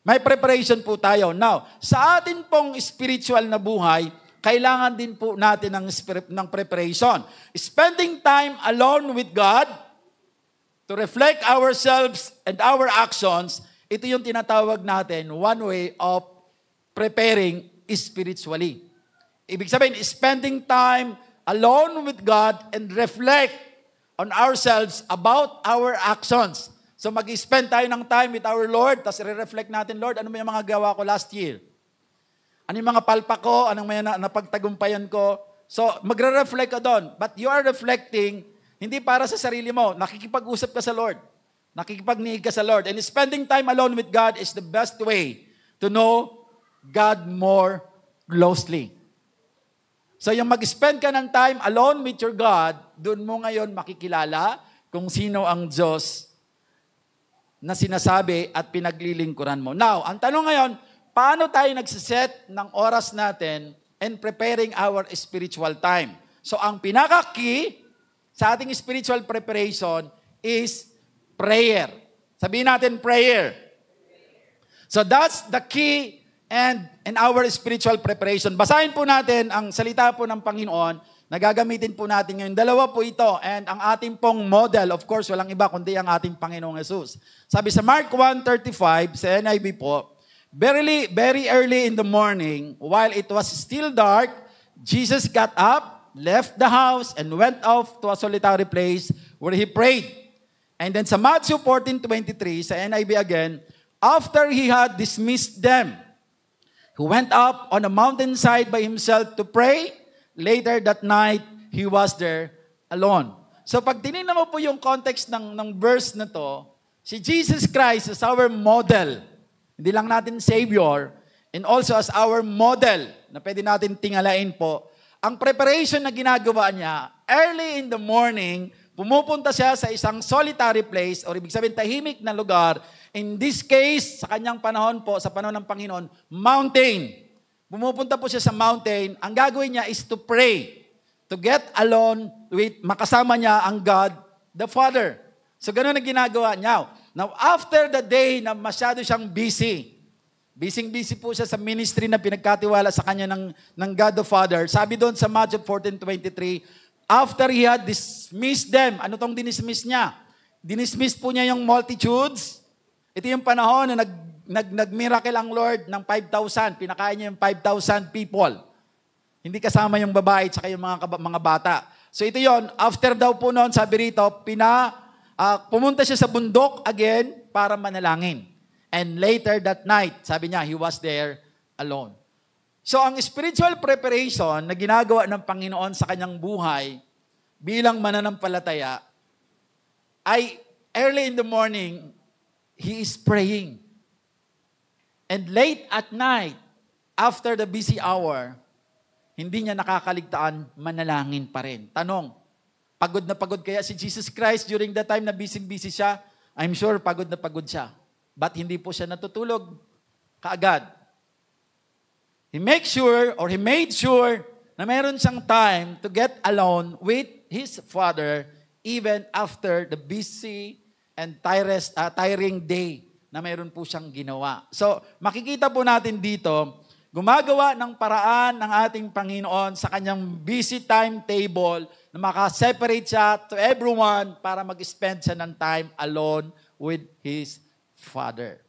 May preparation po tayo. Now, sa atin pong spiritual na buhay, kailangan din po natin ng preparation. Spending time alone with God, to reflect ourselves and our actions, ito yung tinatawag natin, one way of preparing spiritually. Ibig sabihin, spending time alone with God and reflect on ourselves about our actions. So mag-spend tayo ng time with our Lord, tapos re-reflect natin, Lord, ano ba yung mga gawa ko last year? Ano yung mga palpak ko? Anong may napagtagumpayan ko? So magre-reflect ka doon. But you are reflecting hindi para sa sarili mo. Nakikipag-usap ka sa Lord. Nakikipag-niig ka sa Lord. And spending time alone with God is the best way to know God more closely. So yung mag-spend ka ng time alone with your God, doon mo ngayon makikilala kung sino ang Diyos na sinasabi at pinaglilingkuran mo. Now, ang tanong ngayon, paano tayo nagsiset ng oras natin and preparing our spiritual time? So ang pinaka-key sa ating spiritual preparation is prayer. Sabihin natin prayer. So that's the key in our spiritual preparation. Basahin po natin ang salita po ng Panginoon na gagamitin po natin ngayon. Dalawa po ito. And ang ating pong model, of course, walang iba kundi ang ating Panginoong Jesus. Sabi sa Mark 1:35, sa NIV po, Verily, very early in the morning, while it was still dark, Jesus got up, left the house, and went off to a solitary place where he prayed. And then sa Matthew 14:23, sa NIV again, after he had dismissed them, he went up on a mountainside by himself to pray. Later that night, he was there alone. So pag tinignan mo po yung context ng verse na to, si Jesus Christ is our model. Hindi lang natin Savior, and also as our model na pwede natin tingalain po. Ang preparation na ginagawa niya, early in the morning, pumupunta siya sa isang solitary place, or ibig sabihin tahimik na lugar. In this case, sa kanyang panahon po, sa panahon ng Panginoon, mountain. Pumupunta po siya sa mountain. Ang gagawin niya is to pray. To get alone with, makasama niya ang God, the Father. So ganun ang ginagawa niya. Now, after the day na masyado siyang busy po siya sa ministry na pinagkatiwala sa kanya ng God the Father. Sabi doon sa Matthew 14:23, after he had dismissed them, ano tong dinismiss niya? Dinismiss po niya yung multitudes. Ito yung panahon na nag-miracle ang Lord ng 5,000. Pinakain niya yung 5,000 people. Hindi kasama yung babae at saka yung mga bata. So ito yon. After daw po noon, sabi rito, pumunta siya sa bundok again para manalangin. And later that night, sabi niya, he was there alone. So ang spiritual preparation na ginagawa ng Panginoon sa kanyang buhay bilang mananampalataya ay early in the morning, he is praying. And late at night, after the busy hour, hindi niya nakakaligtaan, manalangin pa rin. Tanong, pagod na pagod kaya si Jesus Christ during the time na busy siya? I'm sure pagod na pagod siya. But hindi po siya natutulog kaagad. He made sure na meron siyang time to get alone with his Father even after the busy and tiring day na meron po siyang ginawa. So, makikita po natin dito, gumagawa ng paraan ng ating Panginoon sa kanyang busy timetable na makaseparate siya to everyone para mag-spend siya ng time alone with his Father.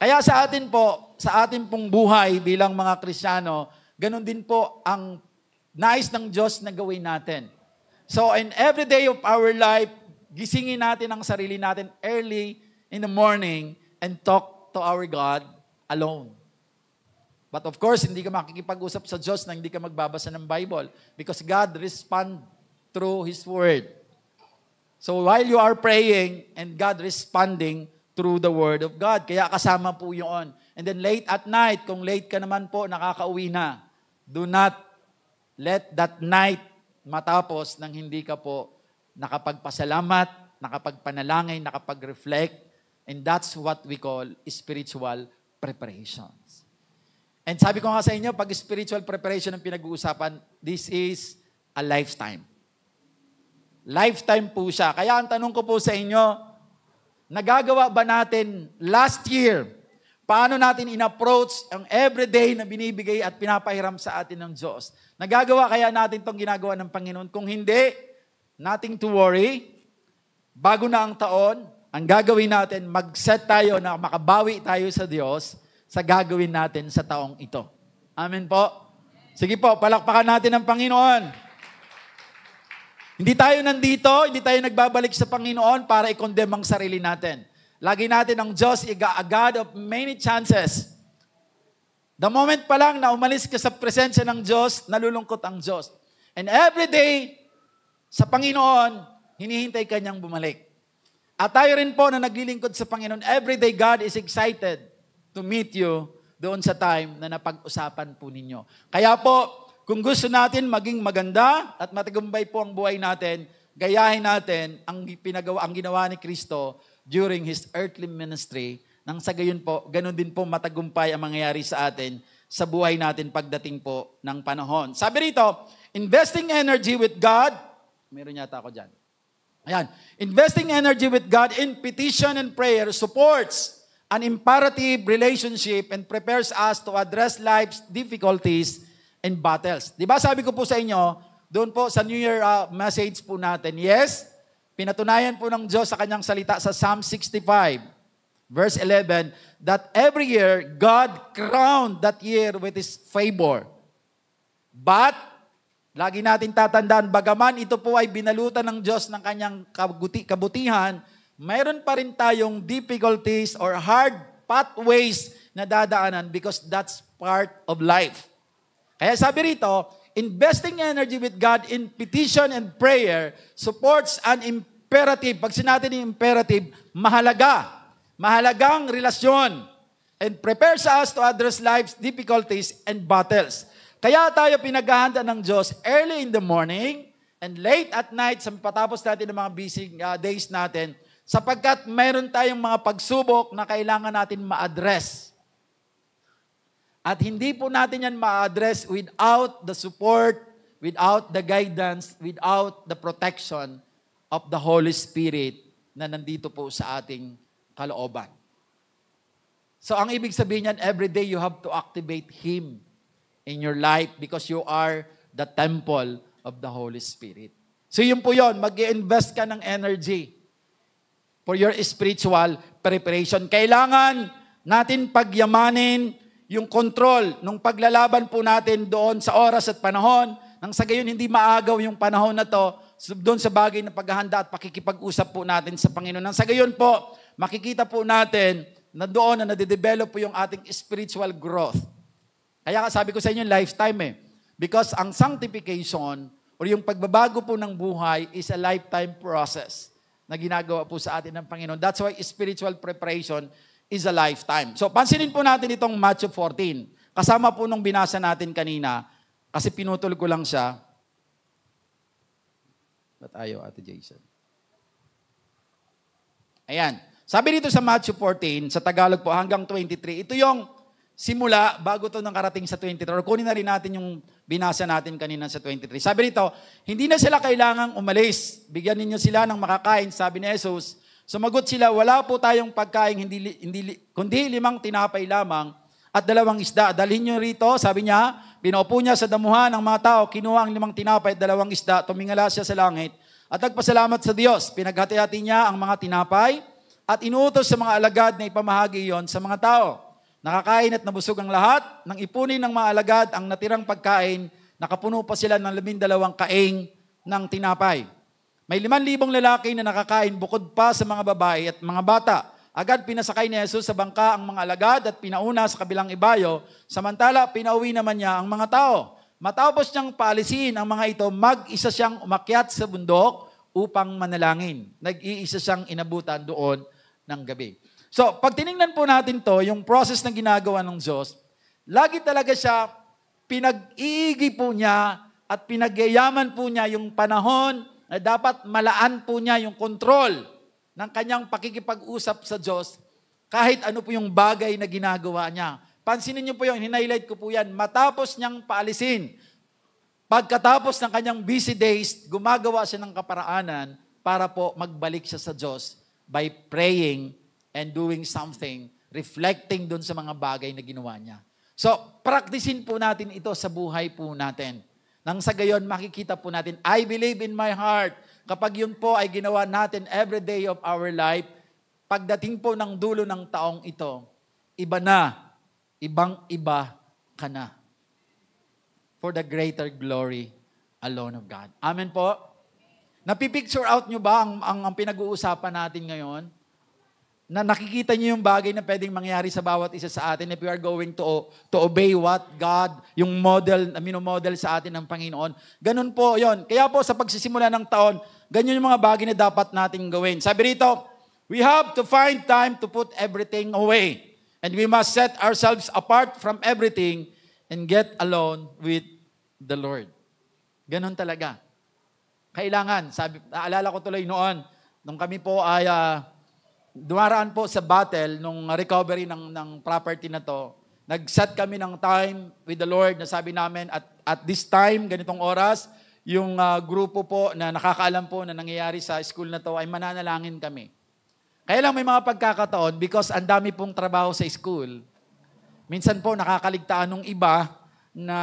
Kaya sa atin po, sa ating pong buhay bilang mga Kristiyano, ganun din po ang nais ng Diyos na gawin natin. So in every day of our life, gisingin natin ang sarili natin early in the morning and talk to our God alone. But of course, hindi ka makikipag-usap sa Diyos na hindi ka magbabasa ng Bible because God responds through His Word. So while you are praying and God responding through the Word of God, kaya kasama po yun. And then late at night, kung late ka naman po, nakakauwi na, do not let that night matapos nang hindi ka po nakapagpasalamat, nakapagpanalangin, nakapag-reflect, and that's what we call spiritual preparations. And sabi ko nga sa inyo, pag spiritual preparation ang pinag-uusapan, this is a lifetime. Lifetime po siya. Kaya ang tanong ko po sa inyo, nagagawa ba natin last year, paano natin in-approach ang everyday na binibigay at pinapahiram sa atin ng Diyos? Nagagawa kaya natin itong ginagawa ng Panginoon? Kung hindi, nothing to worry. Bago na ang taon, ang gagawin natin, mag-set tayo na makabawi tayo sa Diyos sa gagawin natin sa taong ito. Amen po? Sige po, palakpakan natin ang Panginoon. Hindi tayo nandito, hindi tayo nagbabalik sa Panginoon para i-condemn ang sarili natin. Lagi natin ang Diyos, a God of many chances. The moment pa lang na umalis ka sa presensya ng Diyos, nalulungkot ang Diyos. And every day, sa Panginoon, hinihintay ka niyang bumalik. At tayo rin po na naglilingkod sa Panginoon, every day God is excited to meet you doon sa time na napag-usapan po ninyo. Kaya po, kung gusto natin maging maganda at matagumpay po ang buhay natin, gayahin natin ang ginawa ni Kristo during His earthly ministry. Nang sa gayon po, ganun din po matagumpay ang mangyayari sa atin sa buhay natin pagdating po ng panahon. Sabi rito, investing energy with God, meron yata ako dyan. Ayan, investing energy with God in petition and prayer supports an imperative relationship and prepares us to address life's difficulties and battles. Di ba sabi ko po sa inyo, doon po sa New Year message po natin, yes, pinatunayan po ng Diyos sa kanyang salita sa Psalm 65, verse 11, that every year, God crowned that year with His favor. But, lagi natin tatandaan, bagaman ito po ay binalutan ng Diyos ng kanyang kabutihan, mayroon pa rin tayong difficulties or hard pathways na dadaanan because that's part of life. Kaya sabi rito, investing energy with God in petition and prayer supports an imperative. Pag sinabi ng imperative, mahalaga. Mahalagang relasyon. And prepares us to address life's difficulties and battles. Kaya tayo pinaghahanda ng Diyos early in the morning and late at night sa patapos natin ng mga busy days natin sapagkat mayroon tayong mga pagsubok na kailangan natin ma-address. At hindi po natin yan ma-address without the support, without the guidance, without the protection of the Holy Spirit na nandito po sa ating kalooban. So ang ibig sabihin niyan, every day you have to activate Him in your life because you are the temple of the Holy Spirit. So yun po yun, mag-i-invest ka ng energy for your spiritual preparation. Kailangan natin pagyamanin yung control ng paglalaban po natin doon sa oras at panahon, nang sa gayon hindi maagaw yung panahon na to doon sa bagay na paghahanda at pakikipag-usap po natin sa Panginoon. Nang sa gayon po, makikita po natin na doon na nade-develop po yung ating spiritual growth. Kaya sabi ko sa inyo, lifetime eh. Because ang sanctification or yung pagbabago po ng buhay is a lifetime process na ginagawa po sa atin ng Panginoon. That's why spiritual preparation is a lifetime. So, pansinin po natin itong Matthew 14. Kasama po nung binasa natin kanina, kasi pinutol ko lang siya. Ba't ayaw, Ate Jason? Ayan. Sabi dito sa Matthew 14, sa Tagalog po, hanggang 23, ito yung simula bago ito nang karating sa 23. Or kunin na rin natin yung binasa natin kanina sa 23. Sabi dito, hindi na sila kailangang umalis. Bigyan ninyo sila ng makakain, sabi ni Jesus. Sumagot sila, wala po tayong pagkain, kundi 5 tinapay lamang at 2 isda. Dalhin nyo rito, sabi niya, pinupo niya sa damuhan ng mga tao, kinuha ang 5 tinapay at 2 isda, tumingala siya sa langit at nagpasalamat sa Diyos. Pinaghati-hati niya ang mga tinapay at inuutos sa mga alagad na ipamahagi yon sa mga tao. Nakakain at nabusog ang lahat. Nang ipunin ng mga alagad ang natirang pagkain, nakapuno pa sila ng 12 kaing ng tinapay. May 5,000 lalaki na nakakain bukod pa sa mga babae at mga bata. Agad pinasakay ni Jesus sa bangka ang mga alagad at pinauna sa kabilang ibayo, samantala pinauwi naman niya ang mga tao. Matapos niyang paalisin ang mga ito, mag-isa siyang umakyat sa bundok upang manalangin. Nag-iisa siyang inabutan doon ng gabi. So, pag tinignan po natin to, yung process na ginagawa ng Diyos, lagi talaga siya, pinag-iigi po niya at pinagyayaman po niya yung panahon na dapat malaan po niya yung control ng kanyang pakikipag-usap sa Diyos kahit ano po yung bagay na ginagawa niya. Pansinin niyo po yung hinighlight ko po yan. Matapos niyang paalisin, pagkatapos ng kanyang busy days, gumagawa siya ng kaparaanan para po magbalik siya sa Diyos by praying and doing something, reflecting dun sa mga bagay na ginawa niya. So, practicein po natin ito sa buhay po natin. Nang sa gayon, makikita po natin, I believe in my heart. Kapag yun po ay ginawa natin every day of our life, pagdating po ng dulo ng taong ito, iba na, ibang-iba ka na. For the greater glory alone of God. Amen po? Napipicture out nyo ba ang pinag-uusapan natin ngayon? Na nakikita niyo yung bagay na pwedeng mangyari sa bawat isa sa atin if we are going to obey what God, yung model, minomodel sa atin ng Panginoon. Ganun po yon. Kaya po sa pagsisimula ng taon, ganyan yung mga bagay na dapat nating gawin. Sabi rito, we have to find time to put everything away. And we must set ourselves apart from everything and get alone with the Lord. Ganun talaga. Kailangan, naalala ko tuloy noon, nung kami po ay dumaraan po sa battle nung recovery ng property na to, nag-set kami ng time with the Lord na sabi namin at this time, ganitong oras, yung grupo po na nakakaalam po na nangyayari sa school na to ay mananalangin kami. Kaya lang may mga pagkakataon because ang dami pong trabaho sa school, minsan po nakakaligtaan ng iba na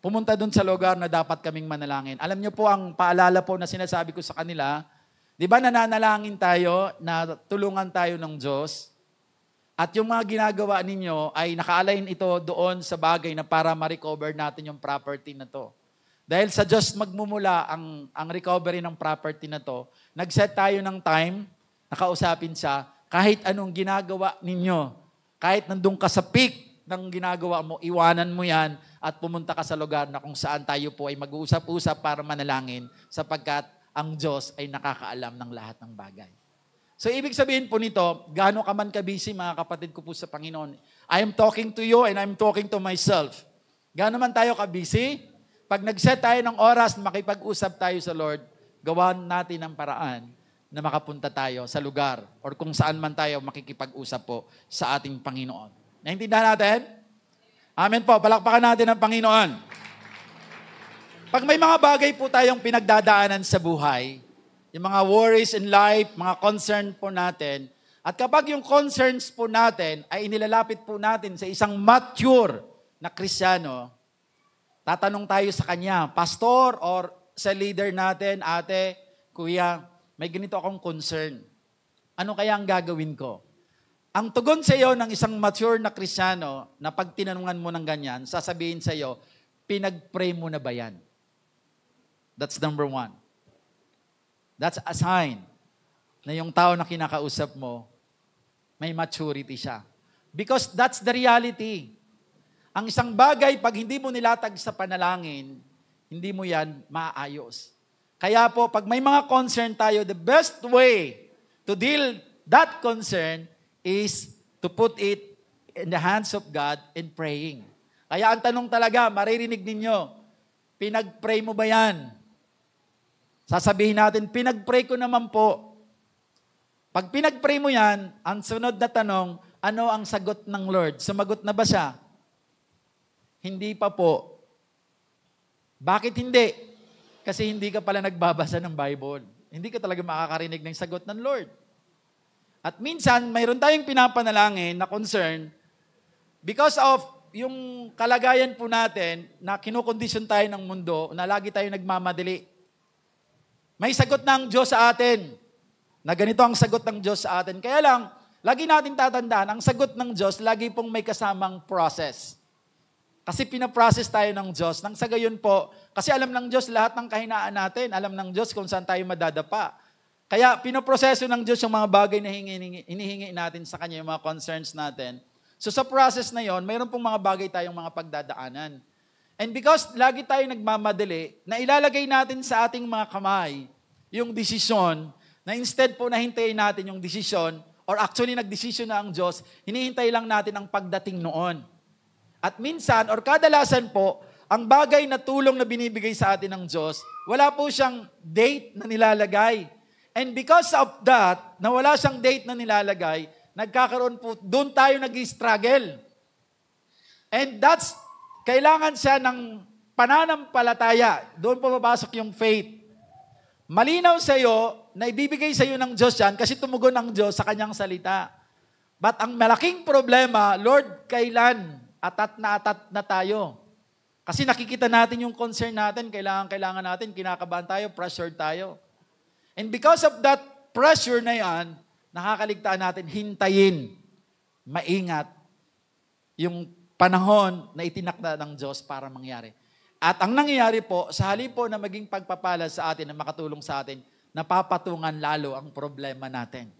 pumunta dun sa lugar na dapat kaming manalangin. Alam niyo po ang paalala po na sinasabi ko sa kanila, di ba nananalangin tayo na tulungan tayo ng Diyos? At yung mga ginagawa ninyo ay naka-align ito doon sa bagay na para ma-recover natin yung property na to. Dahil sa Diyos magmumula ang recovery ng property na to, nag-set tayo ng time, nakausapin siya, kahit anong ginagawa ninyo, kahit nandun ka sa peak ng ginagawa mo, iwanan mo yan at pumunta ka sa lugar na kung saan tayo po ay mag-uusap-usap para manalangin sapagkat ang Diyos ay nakakaalam ng lahat ng bagay. So, ibig sabihin po nito, gaano ka man ka-busy, mga kapatid ko po sa Panginoon, I am talking to you and I'm talking to myself. Gaano man tayo ka-busy, pag nag-set tayo ng oras na makipag-usap tayo sa Lord, gawan natin ang paraan na makapunta tayo sa lugar or kung saan man tayo makikipag-usap po sa ating Panginoon. Naintindihan natin? Amen po. Palakpakan natin ang Panginoon. Pag may mga bagay po tayong pinagdadaanan sa buhay, yung mga worries in life, mga concern po natin, at kapag yung concerns po natin ay inilalapit po natin sa isang mature na Kristiyano, tatanong tayo sa kanya, pastor or sa leader natin, ate, kuya, may ganito akong concern. Ano kaya ang gagawin ko? Ang tugon sa iyo ng isang mature na Kristiyano na pag tinanungan mo ng ganyan, sasabihin sa iyo, pinag-pray mo na ba yan? That's number one. That's a sign na yung tao na kinakausap mo, may maturity siya. Because that's the reality. Ang isang bagay, pag hindi mo nilatag sa panalangin, hindi mo yan maayos. Kaya po, pag may mga concern tayo, the best way to deal that concern is to put it in the hands of God in praying. Kaya ang tanong talaga, maririnig ninyo, pinag-pray mo ba yan? Sasabihin natin, pinag-pray ko naman po. Pag pinag-pray mo yan, ang sunod na tanong, ano ang sagot ng Lord? Sumagot na ba siya? Hindi pa po. Bakit hindi? Kasi hindi ka pala nagbabasa ng Bible. Hindi ka talaga makakarinig ng sagot ng Lord. At minsan, mayroon tayong pinapanalangin na concern because of yung kalagayan po natin na kinukondisyon tayo ng mundo na lagi tayo nagmamadali. May sagot ng Diyos sa atin na ganito ang sagot ng Diyos sa atin. Kaya lang, lagi natin tatandaan, ang sagot ng Diyos lagi pong may kasamang process. Kasi pinaprocess tayo ng Diyos. Nang sa gayon po, kasi alam ng Diyos lahat ng kahinaan natin. Alam ng Diyos kung saan tayo madadapa. Kaya pinoproseso ng Diyos yung mga bagay na hinihingi natin sa Kanya, yung mga concerns natin. So sa process na yon, mayroon pong mga bagay tayong mga pagdadaanan. And because lagi tayo nagmamadali, na ilalagay natin sa ating mga kamay yung desisyon, na instead po na hintayin natin yung desisyon, or actually nagdesisyon na ang Diyos, hinihintay lang natin ang pagdating noon. At minsan, or kadalasan po, ang bagay na tulong na binibigay sa atin ng Diyos, wala po siyang date na nilalagay. And because of that, na wala siyang date na nilalagay, nagkakaroon po, doon tayo nag-struggle. And that's, kailangan siya ng pananampalataya. Doon po papasok yung faith. Malinaw sa iyo na ibibigay sa iyo ng Diyos yan kasi tumugon ang Diyos sa kanyang salita. But ang malaking problema, Lord, kailan? Atat na tayo. Kasi nakikita natin yung concern natin, kailangan natin, kinakabahan tayo, pressured tayo. And because of that pressure na yan, nakakaligtaan natin, hintayin, maingat, yung panahon na itinakda ng Diyos para mangyari. At ang nangyayari po, sa halip po na maging pagpapala sa atin, na makatulong sa atin, napapatungan lalo ang problema natin.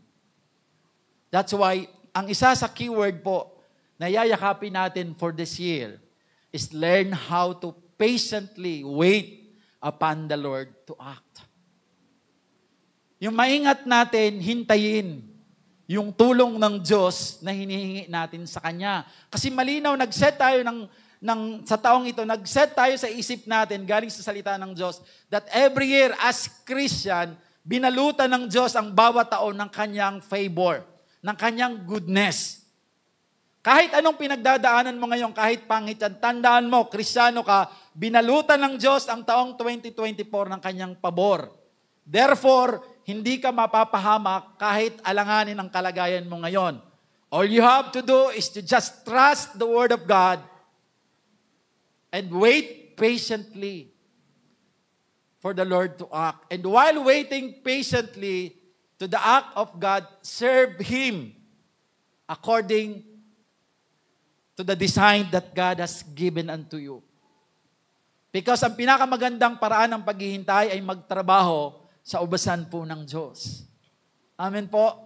That's why, ang isa sa keyword po na yayakapin natin for this year is learn how to patiently wait upon the Lord to act. Yung maingat natin, hintayin yung tulong ng Diyos na hinihingi natin sa Kanya. Kasi malinaw, nag-set tayo sa taong ito, nag-set tayo sa isip natin, galing sa salita ng Diyos, that every year as Christian, binalutan ng Diyos ang bawat taon ng Kanyang favor, ng Kanyang goodness. Kahit anong pinagdadaanan mo ngayon, kahit pangit yan, tandaan mo, Kristiyano ka, binalutan ng Diyos ang taong 2024 ng Kanyang pabor. Therefore, hindi ka mapapahamak kahit alanganin ang kalagayan mo ngayon. All you have to do is to just trust the Word of God and wait patiently for the Lord to act. And while waiting patiently to the act of God, serve Him according to the design that God has given unto you. Because ang pinakamagandang paraan ng paghihintay ay magtrabaho sa ubasan po ng Diyos. Amen po.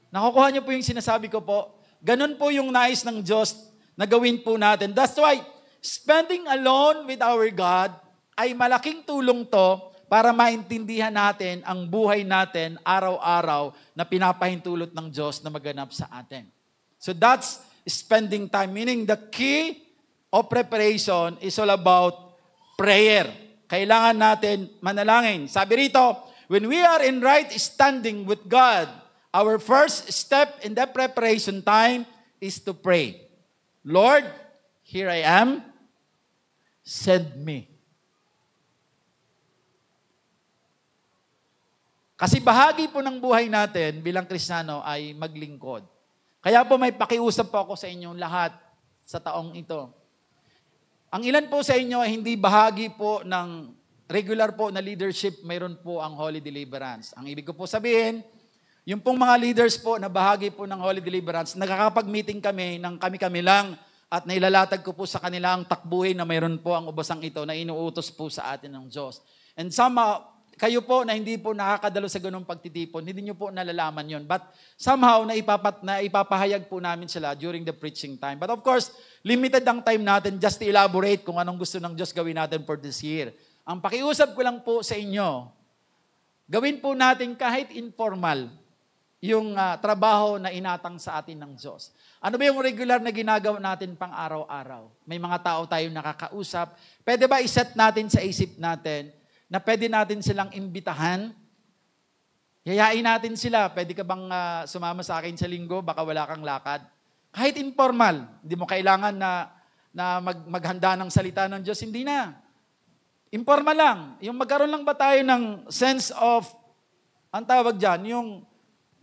Nakukuha niyo po yung sinasabi ko po. Ganun po yung nais ng Diyos na gawin po natin. That's why, spending alone with our God ay malaking tulong to para maintindihan natin ang buhay natin araw-araw na pinapahintulot ng Diyos na maganap sa atin. So that's spending time. Meaning the key of preparation is all about prayer. Kailangan natin manalangin. Sabi rito, when we are in right standing with God, our first step in the preparation time is to pray. Lord, here I am. Send me. Kasi bahagi po ng buhay natin bilang Kristiyano ay maglingkod. Kaya po may pakiusap po ako sa inyong lahat sa taong ito. Ang ilan po sa inyo ay hindi bahagi po ng regular po na leadership, mayroon po ang Holy Deliverance. Ang ibig ko po sabihin, yung pong mga leaders po na bahagi po ng Holy Deliverance, nagkakapag-meeting kami ng kami-kami lang at nailalatag ko po sa kanila ang takbuhin na mayroon po ang ubasang ito na inuutos po sa atin ng Diyos. And kayo po na hindi po nakakadalo sa ganung pagtitipon, hindi nyo po nalalaman yon. But somehow, ipapahayag po namin sila during the preaching time. But of course, limited ang time natin just to elaborate kung anong gusto ng Diyos gawin natin for this year. Ang pakiusap ko lang po sa inyo, gawin po natin kahit informal yung trabaho na inatang sa atin ng Diyos. Ano ba yung regular na ginagawa natin pang araw-araw? May mga tao tayong nakakausap. Pwede ba iset natin sa isip natin na pwede natin silang imbitahan? Yayain natin sila. Pwede ka bang sumama sa akin sa linggo? Baka wala kang lakad. Kahit informal. Hindi mo kailangan na maghanda ng salita ng Diyos. Hindi na. Informal lang. Yung magkaroon lang ba tayo ng sense of, ang tawag dyan,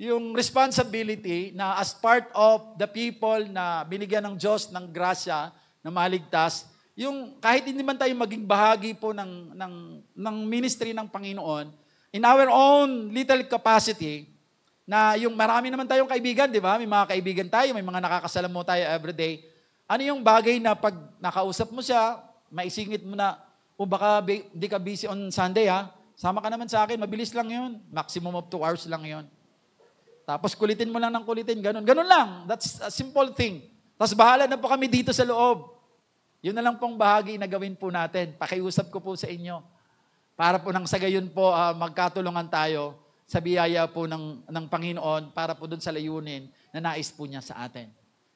yung responsibility na as part of the people na binigyan ng Diyos ng grasya na maligtas, yung kahit hindi man tayo maging bahagi po ng ministry ng Panginoon, in our own little capacity, na yung marami naman tayong kaibigan, di ba? May mga kaibigan tayo, may mga nakakasalamuha tayo everyday. Ano yung bagay na pag nakausap mo siya, maisingit mo na, baka di ka busy on Sunday ha, sama ka naman sa akin, mabilis lang yun. Maximum of 2 hours lang yun. Tapos kulitin mo lang ng kulitin, ganun. Ganun lang. That's a simple thing. Tapos bahala na po kami dito sa loob. Yun na lang pong bahagi na gawin po natin. Pakiusap ko po sa inyo. Para po nang sa gayon po, magkatulungan tayo sa biyaya po ng Panginoon para po dun sa layunin na nais po niya sa atin.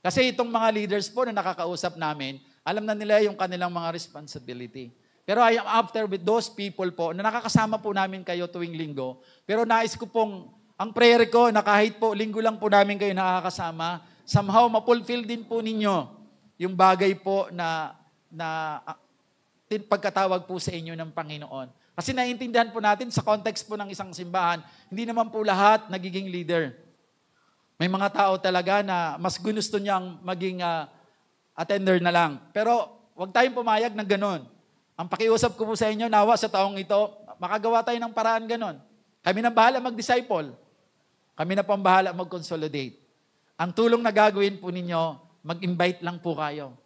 Kasi itong mga leaders po na nakakausap namin, alam na nila yung kanilang mga responsibility. Pero I am after with those people po na nakakasama po namin kayo tuwing linggo. Pero nais ko pong, ang prayer ko na kahit po linggo lang po namin kayo nakakasama, somehow mapulfill din po ninyo yung bagay po na pagkatawag po sa inyo ng Panginoon. Kasi naiintindihan po natin sa context po ng isang simbahan, hindi naman po lahat nagiging leader. May mga tao talaga na mas gusto niyang maging attender na lang. Pero huwag tayong pumayag ng ganon. Ang pakiusap ko po sa inyo, nawa sa taong ito, makagawa tayo ng paraan ganon. Kami na bahala mag-disciple. Kami na pang bahala mag-consolidate. Ang tulong na gagawin po ninyo, mag-invite lang po kayo.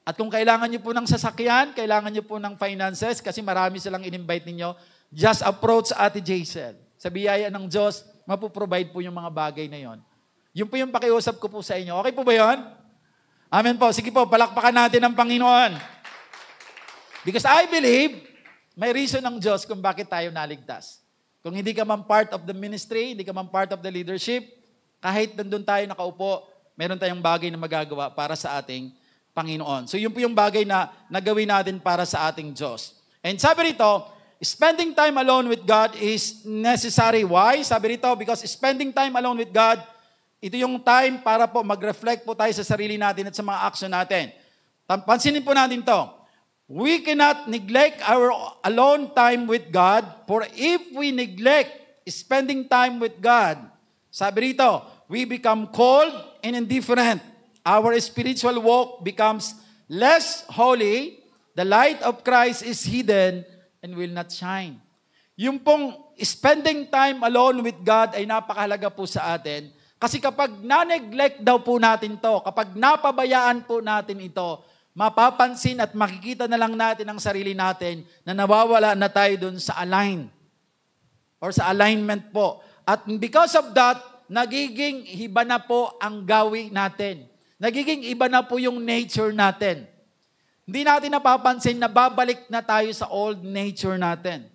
At kung kailangan nyo po ng sasakyan, kailangan nyo po ng finances, kasi marami silang in-invite ninyo, just approach Ate Jaisel. Sa biyaya ng Diyos, mapoprovide po yung mga bagay na yon. Yun po yung pakiusap ko po sa inyo. Okay po ba yun? Amen po. Sige po, palakpakan natin ang Panginoon. Because I believe, may reason ng Diyos kung bakit tayo naligtas. Kung hindi ka man part of the ministry, hindi ka man part of the leadership, kahit nandun tayo nakaupo, meron tayong bagay na magagawa para sa ating Panginoon. So yun po yung bagay na nagawin natin para sa ating Diyos. And sabi rito, spending time alone with God is necessary. Why? Sabi rito, because spending time alone with God, ito yung time para po mag-reflect po tayo sa sarili natin at sa mga action natin. Pansinin po natin to. We cannot neglect our alone time with God, for if we neglect spending time with God, sabi rito, we become cold and indifferent. Our spiritual walk becomes less holy. The light of Christ is hidden and will not shine. Yung pong spending time alone with God ay napakahalaga po sa atin. Kasi kapag na-neglect daw po natin to, kapag napabayaan po natin ito, mapapansin at makikita na lang natin ang sarili natin na nawawala na tayo dun sa alignment po. At because of that, nagiging iba na po ang gawi natin. Nagiging iba na po yung nature natin. Hindi natin napapansin na babalik na tayo sa old nature natin.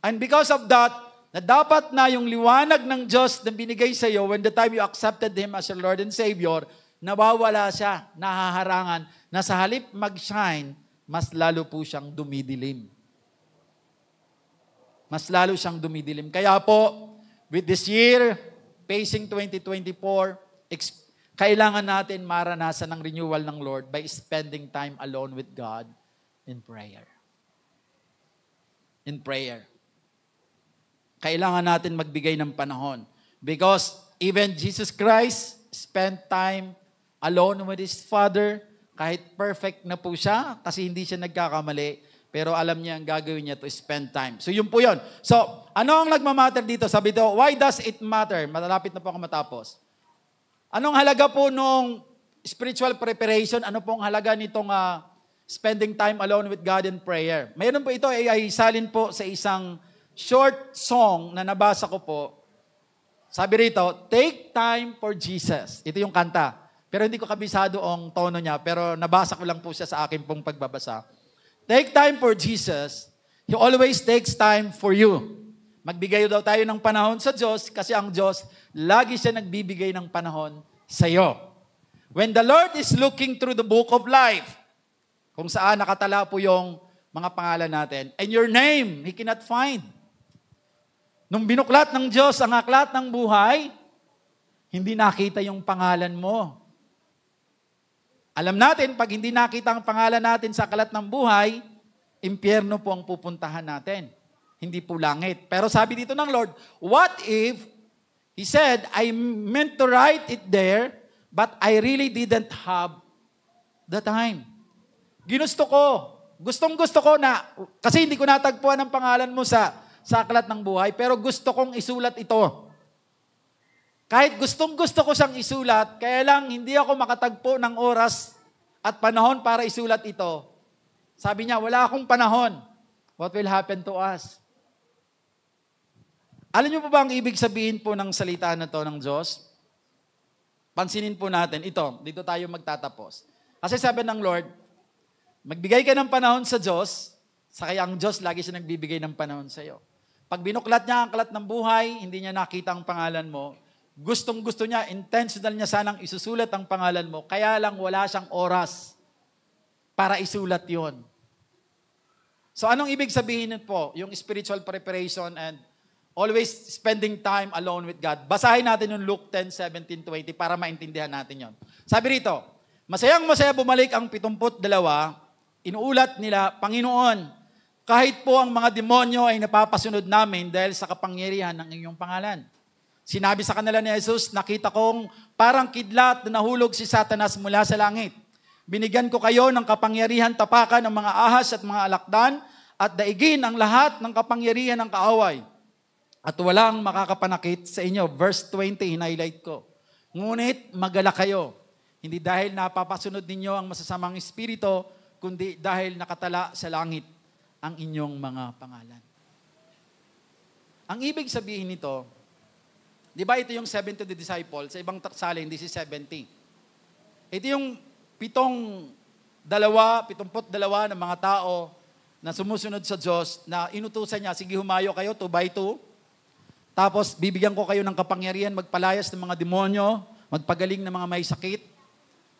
And because of that, na dapat na yung liwanag ng Diyos na binigay sa iyo when the time you accepted Him as your Lord and Savior, nawawala siya, nahaharangan, na sa halip mag-shine, mas lalo po siyang dumidilim. Mas lalo siyang dumidilim. Kaya po, with this year, facing 2024, kailangan natin maranasan ng renewal ng Lord by spending time alone with God in prayer. In prayer. Kailangan natin magbigay ng panahon. Because even Jesus Christ spent time alone with His Father, kahit perfect na po siya, kasi hindi siya nagkakamali, pero alam niya ang gagawin niya to spend time. So yun po yun. So, ano ang nagmamatter dito? Sabi dito, why does it matter? Malalapit na po ako matapos. Anong halaga po nung spiritual preparation? Ano pong halaga nitong spending time alone with God in prayer? Mayroon po ito ay salin po sa isang short song na nabasa ko po. Sabi rito, take time for Jesus. Ito yung kanta. Pero hindi ko kabisado ang tono niya, pero nabasa ko lang po siya sa akin pong pagbabasa. Take time for Jesus. He always takes time for you. Magbigay daw tayo ng panahon sa Diyos kasi ang Diyos, lagi siya nagbibigay ng panahon sa iyo. When the Lord is looking through the book of life, kung saan nakatala po yung mga pangalan natin, and your name, He cannot find. Nung binuklat ng Diyos ang aklat ng buhay, hindi nakita yung pangalan mo. Alam natin, pag hindi nakita ang pangalan natin sa aklat ng buhay, impyerno po ang pupuntahan natin. Hindi po langit. Pero sabi dito ng Lord, what if, He said, I meant to write it there, but I really didn't have the time. Ginusto ko. Gustong-gusto ko na, kasi hindi ko natagpuan ang pangalan mo sa aklat ng buhay, pero gusto kong isulat ito. Kahit gustong-gusto ko siyang isulat, kaya lang hindi ako makatagpo ng oras at panahon para isulat ito. Sabi niya, wala akong panahon. What will happen to us? Alam niyo po ba ang ibig sabihin po ng salita na to ng Diyos? Pansinin po natin, dito tayo magtatapos. Kasi sabi ng Lord, magbigay ka ng panahon sa Diyos, sa kaya ang Diyos lagi siya nagbibigay ng panahon sa iyo. Pag binuklat niya ang aklat ng buhay, hindi niya nakita ang pangalan mo, gustong-gusto niya, intentional niya sanang isusulat ang pangalan mo, kaya lang wala siyang oras para isulat yon. So anong ibig sabihin po? Yung spiritual preparation and always spending time alone with God. Basahin natin yung Luke 10:17-20 para maintindihan natin yon. Sabi rito, masayang-masaya bumalik ang 72, inuulat nila, Panginoon, kahit po ang mga demonyo ay napapasunod namin dahil sa kapangyarihan ng inyong pangalan. Sinabi sa kanila ni Jesus, nakita kong parang kidlat na nahulog si Satanas mula sa langit. Binigyan ko kayo ng kapangyarihan tapakan ng mga ahas at mga alakdan at daigin ang lahat ng kapangyarihan ng kaaway. At walang makakapanakit sa inyo. Verse 20, highlight ko. Ngunit magalak kayo. Hindi dahil napapasunod ninyo ang masasamang espiritu, kundi dahil nakatala sa langit ang inyong mga pangalan. Ang ibig sabihin nito, di ba ito yung 70 disciples, sa ibang salin, this is 70. Ito yung 72 ng mga tao na sumusunod sa Diyos, na inutusan niya, sige humayo kayo, 2 by 2. Tapos, bibigyan ko kayo ng kapangyarihan, magpalayas ng mga demonyo, magpagaling ng mga may sakit.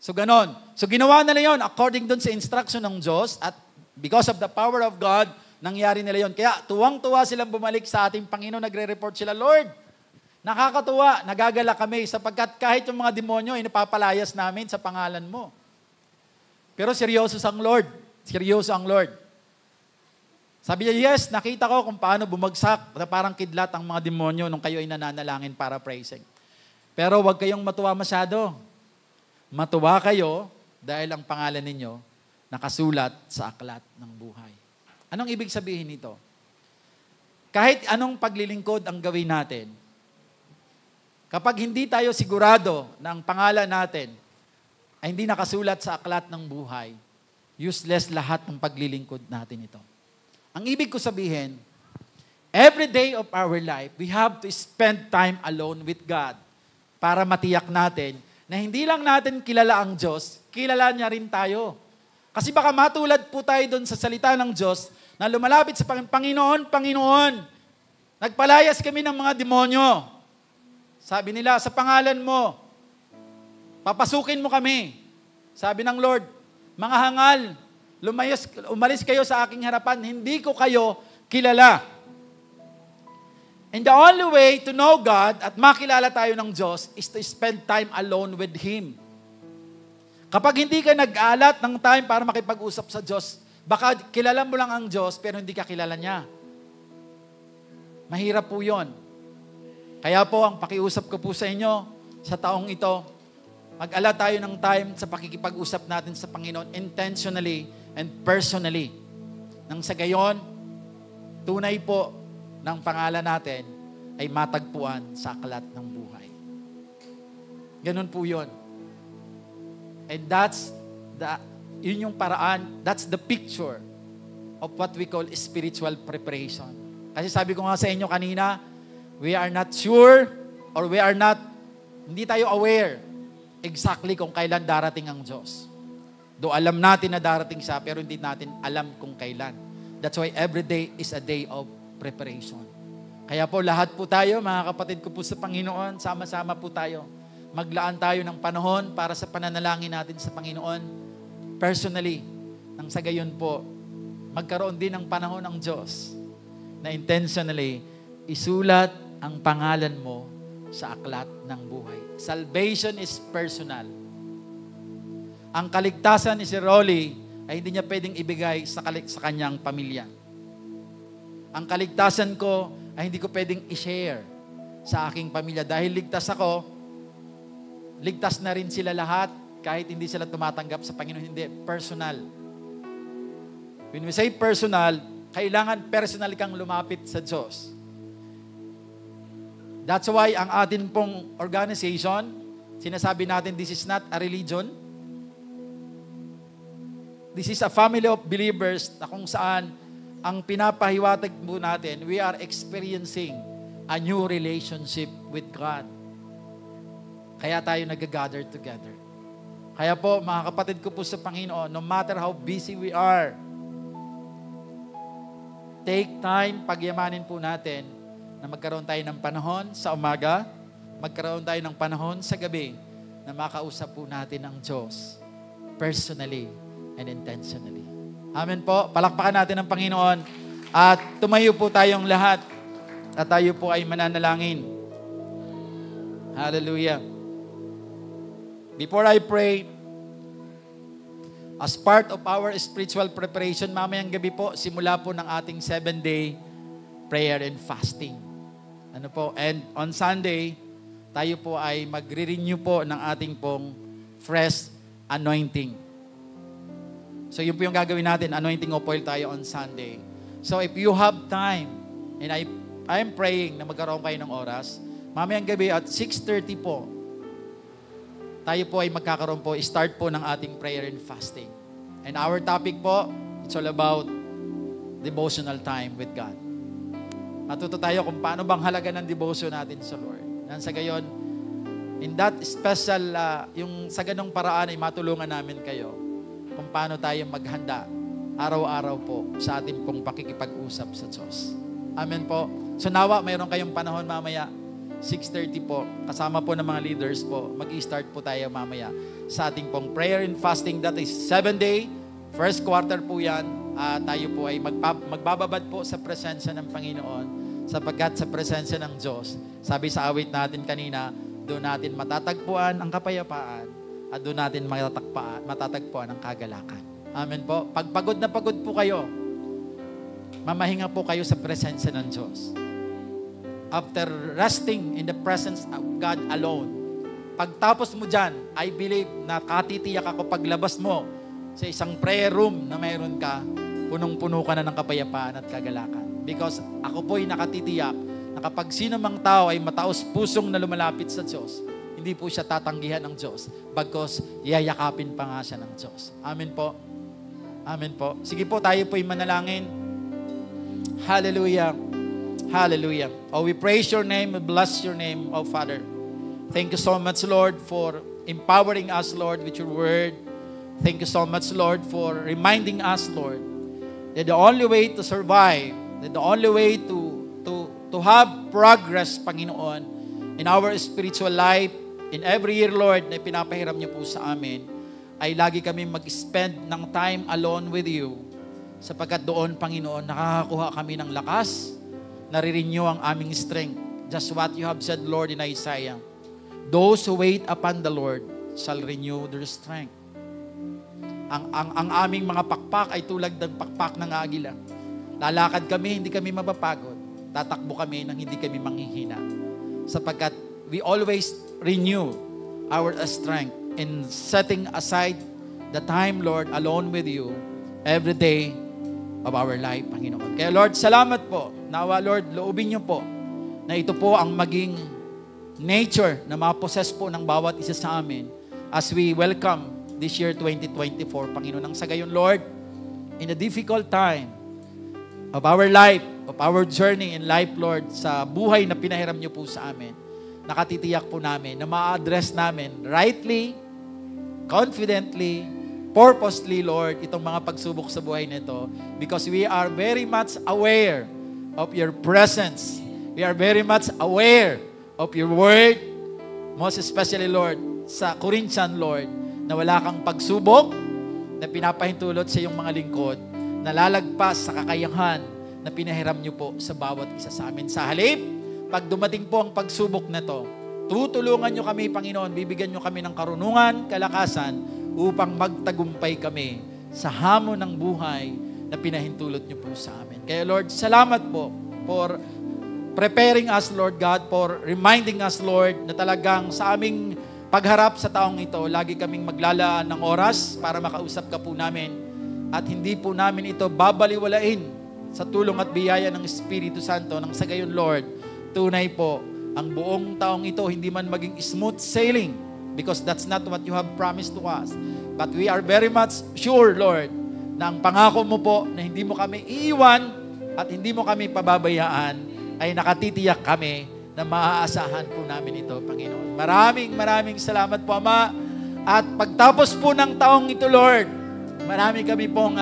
So, ganon. So, ginawa nila yon according dun sa instruction ng Diyos at because of the power of God, nangyari nila yon. Kaya, tuwang-tuwa silang bumalik sa ating Panginoon, nagre-report sila, Lord, nakakatuwa, nagagala kami sapagkat kahit yung mga demonyo, inapapalayas namin sa pangalan mo. Pero seryoso ang Lord. Seryoso ang Lord. Sabi niya, yes, nakita ko kung paano bumagsak na parang kidlat ang mga demonyo nung kayo ay nananalangin para praising. Pero huwag kayong matuwa masyado. Matuwa kayo dahil ang pangalan ninyo nakasulat sa aklat ng buhay. Anong ibig sabihin nito? Kahit anong paglilingkod ang gawin natin, kapag hindi tayo sigurado na ang pangalan natin ay hindi nakasulat sa aklat ng buhay, useless lahat ng paglilingkod natin ito. Ang ibig ko sabihin, every day of our life, we have to spend time alone with God para matiyak natin na hindi lang natin kilala ang Diyos, kilala niya rin tayo. Kasi baka matulad po tayo doon sa salita ng Diyos na lumalapit sa Panginoon, Panginoon, nagpalayas kami ng mga demonyo. Sabi nila, sa pangalan mo, papasukin mo kami. Sabi ng Lord, mga hangal, umalis kayo sa aking harapan, hindi ko kayo kilala. And the only way to know God at makilala tayo ng Diyos is to spend time alone with Him. Kapag hindi ka nag-alat ng time para makipag-usap sa Diyos, baka kilala mo lang ang Diyos pero hindi ka kilala niya. Mahirap po yun. Kaya po ang pakiusap ko po sa inyo sa taong ito, mag-alat tayo ng time sa pakikipag-usap natin sa Panginoon intentionally and personally. Nang sa gayon, tunay po ng pangalan natin ay matagpuan sa aklat ng buhay. Ganun po yun. And yun yung paraan, that's the picture of what we call spiritual preparation. Kasi sabi ko nga sa inyo kanina, we are not sure or hindi tayo aware exactly kung kailan darating ang Diyos. Do alam natin na darating siya, pero hindi natin alam kung kailan. That's why every day is a day of preparation. Kaya po lahat po tayo, mga kapatid ko po sa Panginoon, sama-sama po tayo. Maglaan tayo ng panahon para sa pananalangin natin sa Panginoon personally. Nang sa gayon po, magkaroon din ng panahon ng Diyos na intentionally isulat ang pangalan mo sa aklat ng buhay. Salvation is personal. Ang kaligtasan ni si Rolly ay hindi niya pwedeng ibigay sa kanyang pamilya. Ang kaligtasan ko ay hindi ko pwedeng i-share sa aking pamilya. Dahil ligtas ako, ligtas na rin sila lahat kahit hindi sila tumatanggap sa Panginoon. Hindi, personal. When we say personal, kailangan personal kang lumapit sa Diyos. That's why ang atin pong organization, sinasabi natin this is not a religion. this is a family of believers na kung saan ang pinapahiwatig po natin, we are experiencing a new relationship with God. Kaya tayo nag-gather together. Kaya po, mga kapatid ko po sa Panginoon, no matter how busy we are, take time, pagyamanin po natin na magkaroon tayo ng panahon sa umaga, magkaroon tayo ng panahon sa gabi na makausap po natin ang Diyos personally and intentionally. Amen po. Palakpakan natin ang Panginoon at tumayo po tayong lahat at tayo po ay mananalangin. Hallelujah. Before I pray, as part of our spiritual preparation, mamayang gabi po, simula po ng ating 7-day prayer and fasting. Ano po? And on Sunday, tayo po ay magre-renew po ng ating pong fresh anointing. So yun po yung gagawin natin, anointing of oil tayo on Sunday. So if you have time, and I am praying na magkaroon kayo ng oras, mamayang gabi at 6:30 po, tayo po ay magkakaroon po, start po ng ating prayer and fasting. And our topic po, it's all about devotional time with God. Matuto tayo kung paano bang halaga ng devotion natin sa Lord. Nang sa gayon, in that special, yung sa ganong paraan ay matulungan namin kayo kung paano tayo maghanda araw-araw po sa ating pong pakikipag-usap sa Diyos. Amen po. So nawa, mayroon kayong panahon mamaya, 6:30 po, kasama po ng mga leaders po, mag-i-start po tayo mamaya sa ating pong prayer and fasting. That is 7-day, first quarter po yan. Tayo po ay magbababad po sa presensya ng Panginoon sapagkat sa presensya ng Diyos, sabi sa awit natin kanina, doon natin matatagpuan ang kapayapaan at doon natin matatagpuan ang kagalakan. Amen po. Pag pagod na pagod po kayo, mamahinga po kayo sa presensya ng Diyos. After resting in the presence of God alone, pagtapos mo dyan, I believe na katitiyak ako paglabas mo sa isang prayer room na mayroon ka, punong-puno ka na ng kapayapaan at kagalakan. Because ako po'y nakatitiyak na kapag sino mang tao ay mataos pusong na lumalapit sa Diyos, hindi po siya tatanggihan ng Diyos, bagkos yayakapin pa nga siya ng Diyos. Amen po. Amen po. Sige po, tayo po'y manalangin. Hallelujah. Hallelujah. Oh, we praise your name, we bless your name, oh Father. Thank you so much, Lord, for empowering us, Lord, with your word. Thank you so much, Lord, for reminding us, Lord, that the only way to survive, that the only way to have progress, Panginoon, in our spiritual life, in every year, Lord, na pinapahiram niyo po sa amin, ay lagi kami mag-spend ng time alone with you. Sapagkat doon, Panginoon, nakakakuha kami ng lakas, nare-renew ang aming strength. Just what you have said, Lord, in Isaiah. Those who wait upon the Lord shall renew their strength. Ang aming mga pakpak ay tulad ng pakpak ng agila. Lalakad kami, hindi kami mapapagod. Tatakbo kami nang hindi kami manghihina. Sapagkat we always renew our strength in setting aside the time, Lord, alone with you every day of our life, Panginoon. Kaya Lord, salamat po. Nawa, Lord, loobin niyo po na ito po ang maging nature na mapossess po ng bawat isa sa amin as we welcome this year 2024, Panginoon. Ang sa gayon, Lord, in a difficult time of our life, of our journey in life, Lord, sa buhay na pinahiram niyo po sa amin, nakatitiyak po namin na ma-address namin rightly, confidently, purposely, Lord, itong mga pagsubok sa buhay nito because we are very much aware of your presence. We are very much aware of your word, most especially, Lord, sa Corinthian, Lord, na wala kang pagsubok na pinapahintulot sa iyong mga lingkod, na lalagpas sa kakayahan na pinahiram niyo po sa bawat isa sa amin. Sa halip, pag dumating po ang pagsubok na to, tutulungan niyo kami, Panginoon, bibigyan niyo kami ng karunungan, kalakasan, upang magtagumpay kami sa hamon ng buhay na pinahintulot niyo po sa amin. Kaya Lord, salamat po for preparing us, Lord God, for reminding us, Lord, na talagang sa aming pagharap sa taong ito, lagi kaming maglalaan ng oras para makausap ka po namin at hindi po namin ito babaliwalain sa tulong at biyaya ng Espiritu Santo nang sa gayon, Lord, tunay po ang buong taong ito hindi man maging smooth sailing because that's not what you have promised to us. But we are very much sure, Lord, na ang pangako mo po na hindi mo kami iiwan at hindi mo kami pababayaan, ay nakatitiyak kami na maaasahan po namin ito, Panginoon. Maraming salamat po, Ama. At pagtapos po ng taong ito, Lord, marami kami pong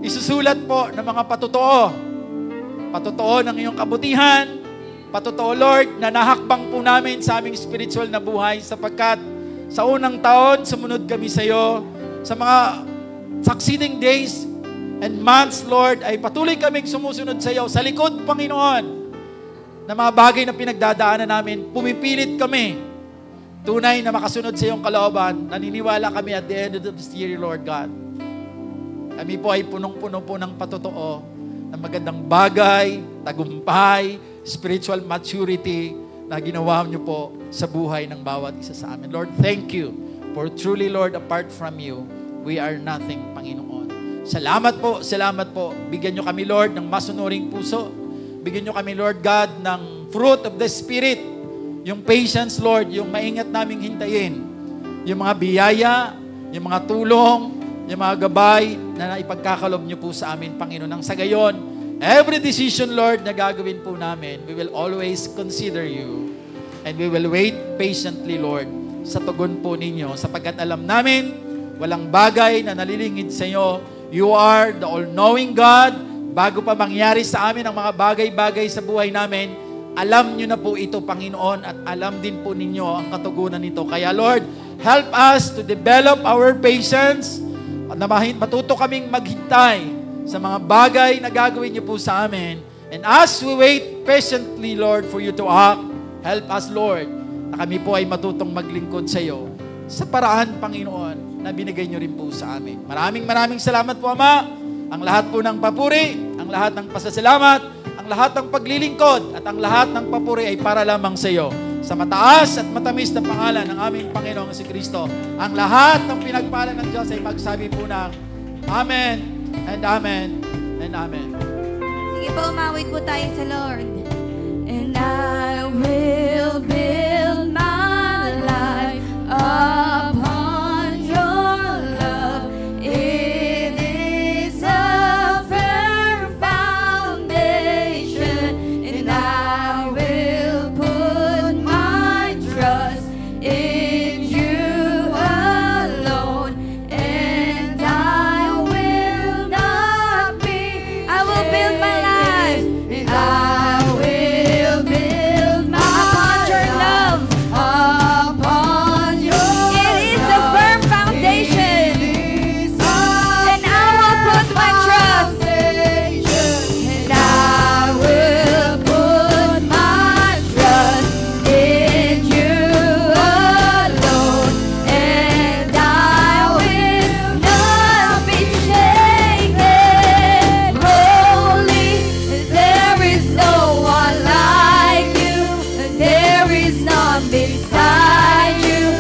isusulat po ng mga patotoo. Patotoo ng iyong kabutihan. Patotoo, Lord, na nahakbang po namin sa aming spiritual na buhay sapagkat sa unang taon, sumunod kami sa iyo. Sa mga succeeding days and months, Lord, ay patuloy kaming sumusunod sa iyo. Sa likod, Panginoon, na mga bagay na pinagdadaanan namin, pumipilit kami tunay na makasunod sa iyong kalooban. Naniniwala kami at the end of this year, Lord God. Kami po ay punong-puno po ng patotoo ng magandang bagay, tagumpay, spiritual maturity na ginawa niyo po sa buhay ng bawat isa sa amin. Lord, thank you. For truly, Lord, apart from you, we are nothing, Panginoon. Salamat po. Bigyan niyo kami, Lord, ng masunuring puso. Bigyan niyo kami, Lord God, ng fruit of the Spirit. Yung patience, Lord, yung maingat naming hintayin. Yung mga biyaya, yung mga tulong, yung mga gabay na ipagkakalob niyo po sa amin, Panginoon. Nang sa gayon, every decision, Lord, na gagawin po namin, we will always consider you. And we will wait patiently, Lord, sa tugon po ninyo. Sapagkat alam namin, walang bagay na nalilingid sa iyo. You are the all-knowing God. Bago pa mangyari sa amin ang mga bagay-bagay sa buhay namin, alam nyo na po ito, Panginoon, at alam din po ninyo ang katugunan nito. Kaya, Lord, help us to develop our patience at matuto kaming maghintay sa mga bagay na gagawin niyo po sa amin. And as we wait patiently, Lord, for you to act, help us, Lord, na kami po ay matutong maglingkod sa iyo sa paraan, Panginoon, na binigay niyo rin po sa amin. Maraming salamat po, Ama. Ang lahat po ng papuri, ang lahat ng pasasalamat, ang lahat ng paglilingkod, at ang lahat ng papuri ay para lamang sa iyo. Sa mataas at matamis na pangalan ng aming Panginoong si Kristo, ang lahat ng pinagpala ng Diyos ay magsabi po ng Amen and Amen and Amen. Sige po, umawit po tayo sa Lord. And I will build my life upon your love. It is a firm foundation, and I will put my trust in you alone, and I will not be. I will build my life. And I will build my Upon your love. upon your It is a firm foundation. And I will put my trust. And I will put my trust in you alone, and I will not be shaken. Holy, there is no one like you, there is none beside you.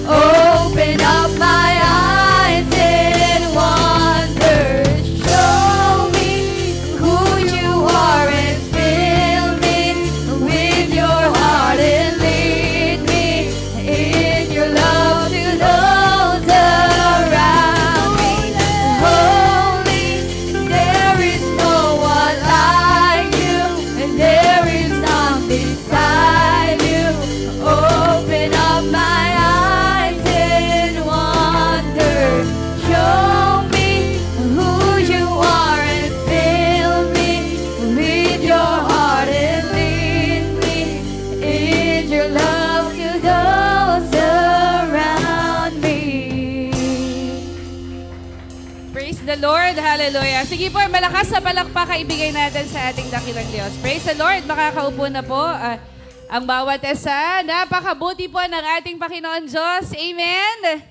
Open up my eyes in wonder. Show me who you are and fill me with your heart and lead me in your love to those around me. Holy, there is no one like you, and there is none beside you. Open up my eyes in wonder. Show me who you are and fill me with your heart and lead me in your love to those around me. Praise the Lord. Hallelujah. Sige po, malakas na palakpak ibigay natin sa ating dakilang Diyos. Praise the Lord. Makakaupo na po ang bawat isa. Napakabuti po ng ating Panginoon Diyos. Amen.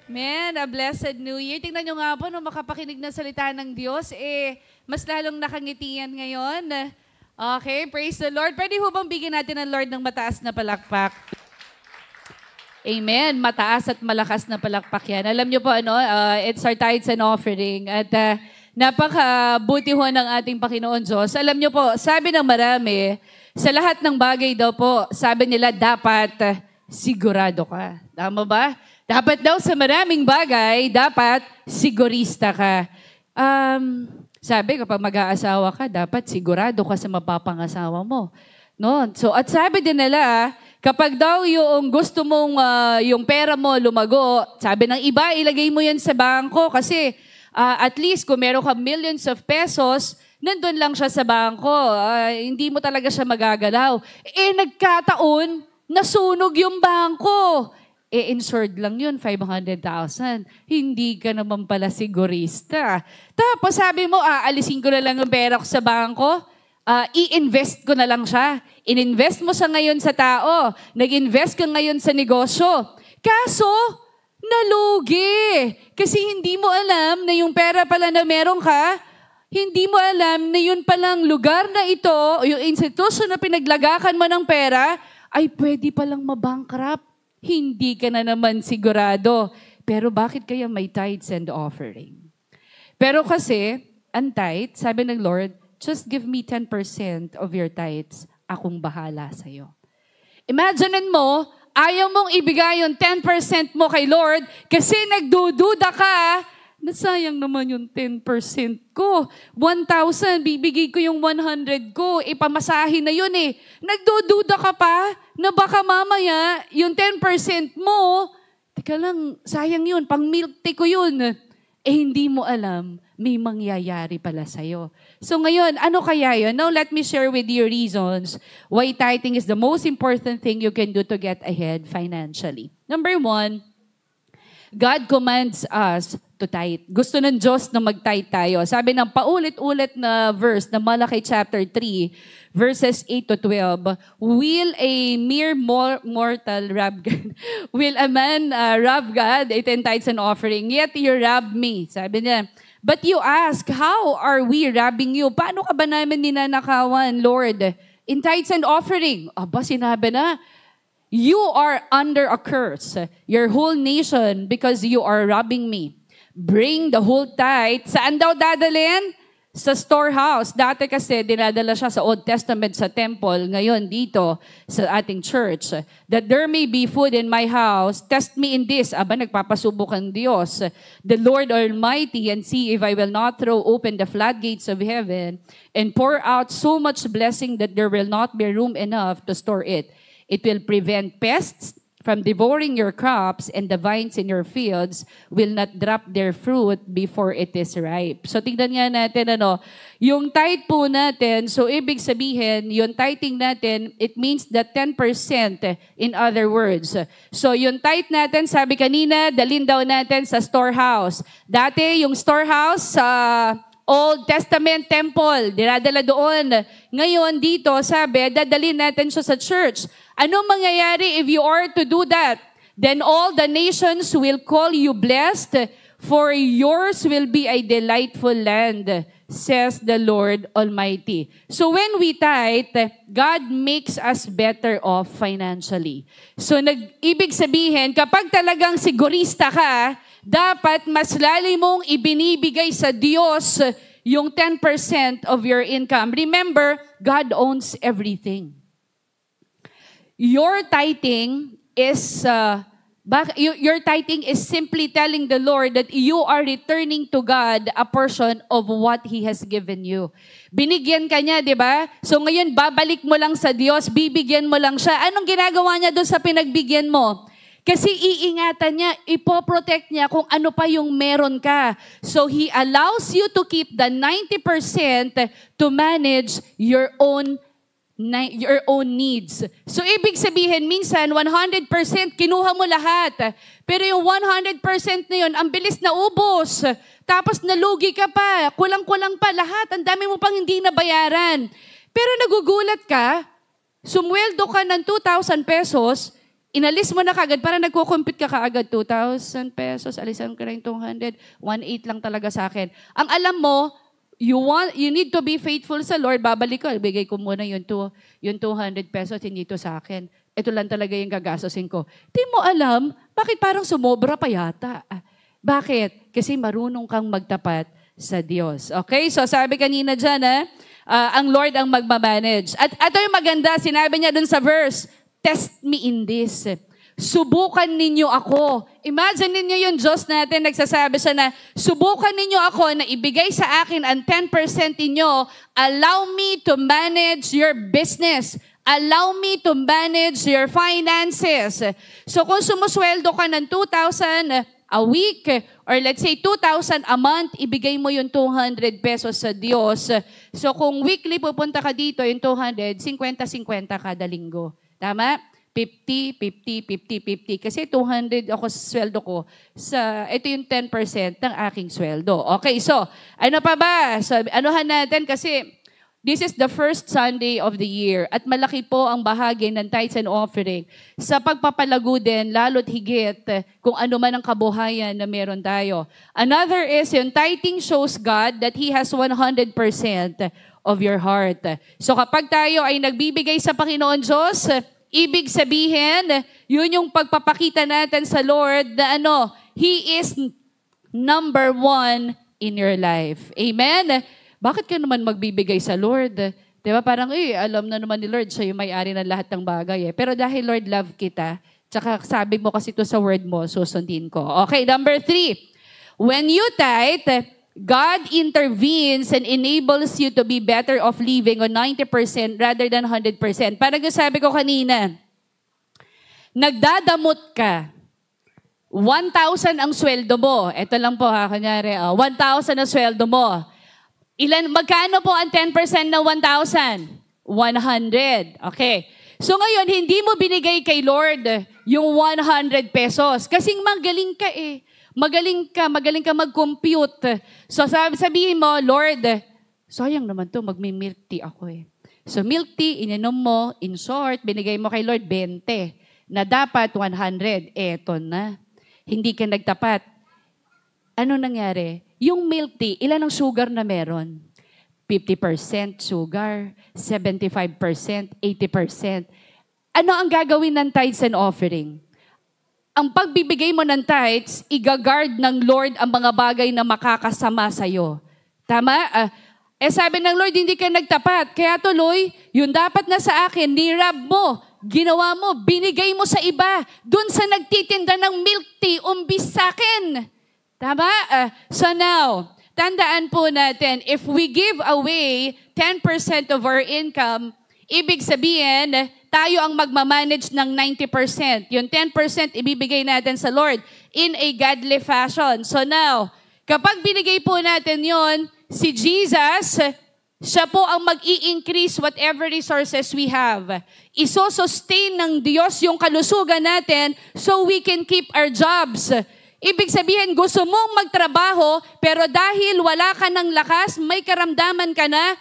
Amen. A blessed New Year. Tingnan nyo nga po, nung makapakinig ng salita ng Diyos, mas lalong nakangitian ngayon. Okay, praise the Lord. Pwede ho bang bigyan natin ng Lord ng mataas na palakpak? Amen. Mataas at malakas na palakpak yan. Alam niyo po, it's our tithes and offering. At napakabuti ho ng ating Panginoon Diyos. Alam niyo po, sabi ng marami, sa lahat ng bagay daw po, sabi nila, dapat sigurado ka. Tama ba? Dapat daw sa maraming bagay, dapat sigurista ka. Sabi, kapag mag-aasawa ka, dapat sigurado ka sa mapapangasawa mo. No? So, at sabi din nila, kapag daw yung gusto mong yung pera mo lumago, sabi ng iba, ilagay mo yan sa bangko kasi at least kung meron ka millions of pesos, nandun lang siya sa bangko. Hindi mo talaga siya magagalaw. Nagkataon, nasunog yung bangko. Insured lang yun, 500,000. Hindi ka naman pala sigurista. Tapos sabi mo, alisin ko na lang yung pera ko sa bangko. I-invest ko na lang siya. In-invest mo siya ngayon sa tao. Nag-invest ka ngayon sa negosyo. Kaso, nalugi. Kasi hindi mo alam na yung pera pala na meron ka, hindi mo alam na yun palang lugar na ito, yung institution na pinaglagakan mo ng pera, ay pwede palang mabankrupt. Hindi ka na naman sigurado. Pero bakit kaya may tithes and offering? Pero kasi, ang tithe, sabi ng Lord, just give me 10% of your tithes. Akong bahala sa'yo. Imaginein mo, ayaw mong ibigay yung 10% mo kay Lord kasi nagdududa ka, nasayang naman yung 10% ko. 1,000, bibigay ko yung 100 ko. Ipamasahin na yun eh. Nagdududa ka pa na baka mamaya yung 10% mo, teka lang, sayang yun, pang milk tea ko yun. Hindi mo alam, may mangyayari pala sa'yo. So ngayon, ano kaya yun? Now let me share with you reasons why tithing is the most important thing you can do to get ahead financially. Number 1, God commands us to tithe. Gusto ng Diyos na mag-tithe tayo. Sabi ng paulit-ulit na verse na Malaki chapter 3, verses 8 to 12, will a mere mortal rob God? Will a man rob God? 10 tithes and offering, yet you rob me. Sabi niya, but you ask, how are we robbing you? Paano ka ba namin ninanakawan, Lord? In tithes and offering. Aba, sinabi na, you are under a curse, your whole nation, because you are robbing me. Bring the whole tithe. Saan daw dadalhin? Sa storehouse. Dati kasi dinadala siya sa Old Testament sa temple. Ngayon dito sa ating church. That there may be food in my house. Test me in this. Aba, nagpapasubok ang Diyos. The Lord Almighty, and see if I will not throw open the floodgates of heaven and pour out so much blessing that there will not be room enough to store it. It will prevent pests from devouring your crops, and the vines in your fields will not drop their fruit before it is ripe. So tingnan nga natin, yung tithe po natin, so ibig sabihin, yung tithing natin, it means that 10%, in other words. So yung tithe natin, sabi kanina, dalhin daw natin sa storehouse. Dati yung storehouse sa Old Testament temple, dinadala doon. Ngayon dito, sabi, dadalhin natin siya sa church. Anong mangyayari if you are to do that? Then all the nations will call you blessed, for yours will be a delightful land, says the Lord Almighty. So when we tithe, God makes us better off financially. So ibig sabihin, kapag talagang sigurista ka, dapat mas lali mong ibinibigay sa Diyos yung 10% of your income. Remember, God owns everything. Your tithing is simply telling the Lord that you are returning to God a portion of what He has given you. Binigyan ka niya, di ba? So ngayon, babalik mo lang sa Diyos, bibigyan mo lang siya. Anong ginagawa niya doon sa pinagbigyan mo? Kasi iingatan niya, ipoprotect niya kung ano pa yung meron ka. So He allows you to keep the 90% to manage your own needs. So, ibig sabihin, minsan, 100% kinuha mo lahat. Pero yung 100% na yun, ang bilis na ubos. Tapos nalugi ka pa, kulang-kulang pa lahat. Ang dami mo pang hindi nabayaran. Pero nagugulat ka, sumweldo ka ng 2,000 pesos, inalis mo na kagad, para nagko-compute ka kaagad, 2,000 pesos, alisan ko na yung 200, 1,800 lang talaga sa akin. Ang alam mo, you need to be faithful sa Lord. Babalik ko, bigay ko muna yung 200 pesos, hindi ito sa akin. Ito lang talaga yung gagastosin ko. Di mo alam, bakit parang sumobra pa yata? Bakit? Kasi marunong kang magtapat sa Diyos. Okay? So sabi kanina dyan, ang Lord ang magmamanage. At ito yung maganda, sinabi niya dun sa verse, test me in this. subukan ninyo ako. Imagine ninyo yung Diyos natin, nagsasabi siya na, subukan ninyo ako na ibigay sa akin ang 10% ninyo. Allow me to manage your business. Allow me to manage your finances. So kung sumusweldo ka ng 2,000 a week, or let's say 2,000 a month, ibigay mo yung 200 pesos sa Diyos. So kung weekly pupunta ka dito, yung 200, 50-50 kada linggo. Tama? 50, 50, 50, 50. Kasi 200 ako sa sweldo ko. Ito yung 10% ng aking sweldo. Okay, so ano pa ba? So, anuhan natin kasi this is the first Sunday of the year at malaki po ang bahagi ng tithes and offering sa pagpapalago din, lalo't higit kung ano man ang kabuhayan na meron tayo. Another is yung tithing shows God that He has 100% of your heart. So kapag tayo ay nagbibigay sa Panginoon Diyos, ibig sabihin, yun yung pagpapakita natin sa Lord na He is number 1 in your life. Amen? Bakit ka naman magbibigay sa Lord? Diba? Parang, alam na naman ni Lord, siya yung may-ari ng lahat ng bagay. Pero dahil Lord, love kita, tsaka sabi mo kasi ito sa word mo, susundin ko. Okay, number 3. When you tithe, God intervenes and enables you to be better off living on 90% rather than 100%. Parang yung sabi ko kanina, nagdadamot ka. 1,000 ang sweldo mo. Ito lang po kunyari, 1,000 ang sweldo mo. Magkano po ang 10% na 1,000? 100. Okay. So ngayon, hindi mo binigay kay Lord yung 100 pesos. Kasi magaling ka Magaling ka mag-compute. So sabihin mo, Lord, sayang naman to, magmi-milk tea ako So milk tea, ininom mo, in short, binigay mo kay Lord 20. Na dapat 100. Eto na. Hindi ka nagtapat. Ano nangyari? Yung milk tea, ilan ang sugar na meron? 50% sugar, 75%, 80%. Ano ang gagawin ng tithes and offering? Ang pagbibigay mo ng tithes, igagard ng Lord ang mga bagay na makakasama sa'yo. Tama? Sabi ng Lord, hindi ka nagtapat. Kaya tuloy, yung dapat na sa akin, nirab mo, ginawa mo, binigay mo sa iba. Doon sa nagtitinda ng milk tea, umbis sa akin. Tama? So now, tandaan po natin, if we give away 10% of our income, ibig sabihin, tayo ang magmamanage ng 90%. Yung 10% ibibigay natin sa Lord in a godly fashion. So now, kapag binigay po natin yon, si Jesus, siya po ang mag-i-increase whatever resources we have. Iso-sustain ng Diyos yung kalusugan natin so we can keep our jobs. Ibig sabihin, gusto mong magtrabaho, pero dahil wala ka ng lakas, may karamdaman ka na,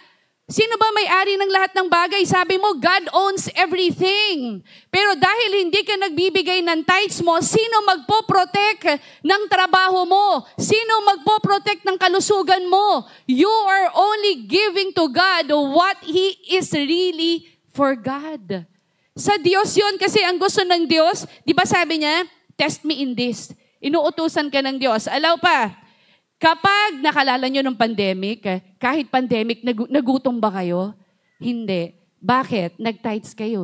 sino ba may-ari ng lahat ng bagay? Sabi mo, God owns everything. Pero dahil hindi ka nagbibigay ng tithes mo, sino magpo-protect ng trabaho mo? Sino magpo-protect ng kalusugan mo? You are only giving to God what He is really for God. Sa Diyos yun, kasi ang gusto ng Diyos, di ba sabi niya, test me in this. Inuutusan ka ng Diyos. Alaw pa, kapag nakalala nyo ng pandemic, kahit pandemic, nagutom ba kayo? Hindi. Bakit? Nag-tithes kayo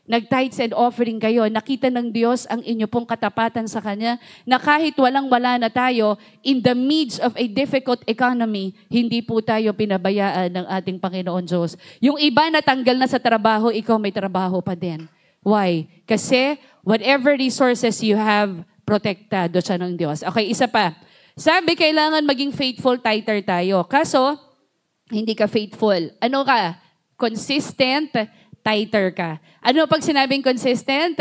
Nag-tithes and offering kayo. Nakita ng Diyos ang inyo pong katapatan sa Kanya na kahit walang-wala na tayo, in the midst of a difficult economy, hindi po tayo pinabayaan ng ating Panginoon Diyos. Yung iba natanggal na sa trabaho, ikaw may trabaho pa din. Why? Kasi whatever resources you have, protektado siya ng Diyos. Okay, isa pa. Sabi, kailangan maging faithful tither tayo. Kaso, hindi ka faithful. Ano ka? Consistent tither ka. Ano pag sinabing consistent?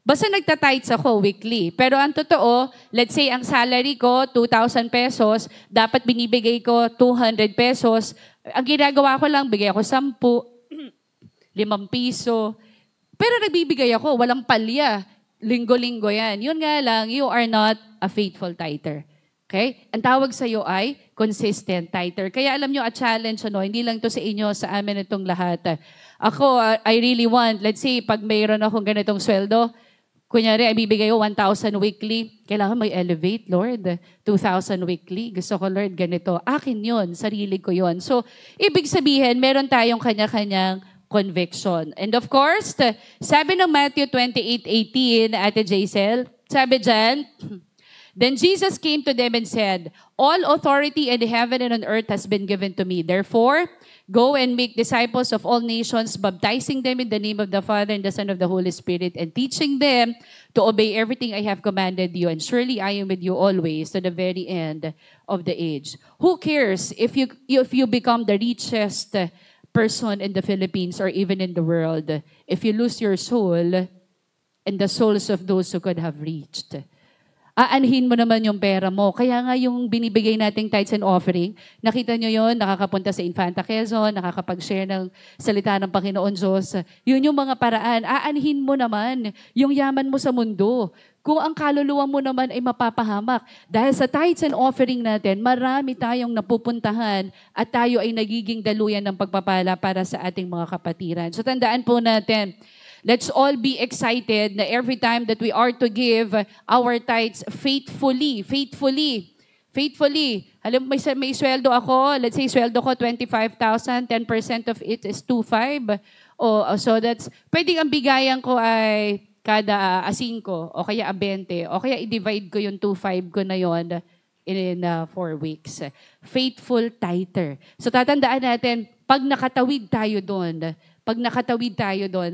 Basta nagta-tithes ako weekly. Pero ang totoo, let's say ang salary ko, 2,000 pesos, dapat binibigay ko 200 pesos. Ang ginagawa ko lang, bigay ako 10, 5 piso. Pero nagbibigay ako, walang palya. Linggo-linggo yan. Yun nga lang, you are not a faithful tither. Okay? Ang tawag sa iyo ay consistent tither. Kaya alam nyo, a challenge, hindi lang to sa inyo, sa amin itong lahat. Ako, I really want, let's say, pag mayroon akong ganitong sweldo, kunyari, ay bibigay ko 1,000 weekly. Kailangan may elevate, Lord. 2,000 weekly. Gusto ko, Lord, ganito. Akin yun. Sarili ko yun. So, ibig sabihin, meron tayong kanya-kanyang conviction. And of course, sabi ng Matthew 28:18, Ate Jaisel, sabi dyan, then Jesus came to them and said, all authority in heaven and on earth has been given to me. Therefore, go and make disciples of all nations, baptizing them in the name of the Father and the Son of the Holy Spirit, and teaching them to obey everything I have commanded you. And surely I am with you always to the very end of the age. Who cares if you become the richest person in the Philippines or even in the world, if you lose your soul and the souls of those who could have reached? Aanhin mo naman yung pera mo. Kaya nga yung binibigay nating tithes and offering, nakita nyo yun, nakakapunta sa Infanta Quezon, nakakapag-share ng salita ng Panginoon Diyos. Yun yung mga paraan. Aanhin mo naman yung yaman mo sa mundo. Kung ang kaluluwa mo naman ay mapapahamak. Dahil sa tithes and offering natin, marami tayong napupuntahan at tayo ay nagiging daluyan ng pagpapala para sa ating mga kapatiran. So tandaan po natin, let's all be excited na every time that we are to give our tithes faithfully. Alam mo, may sweldo ako. Let's say sweldo ko 25,000. 10% of it is 2,500. So that's, pwedeng ang bigayan ko ay kada 5 o kaya 20 o kaya i-divide ko yung 2,500 ko na yon in 4 weeks. Faithful tither. So tatandaan natin, pag nakatawid tayo doon,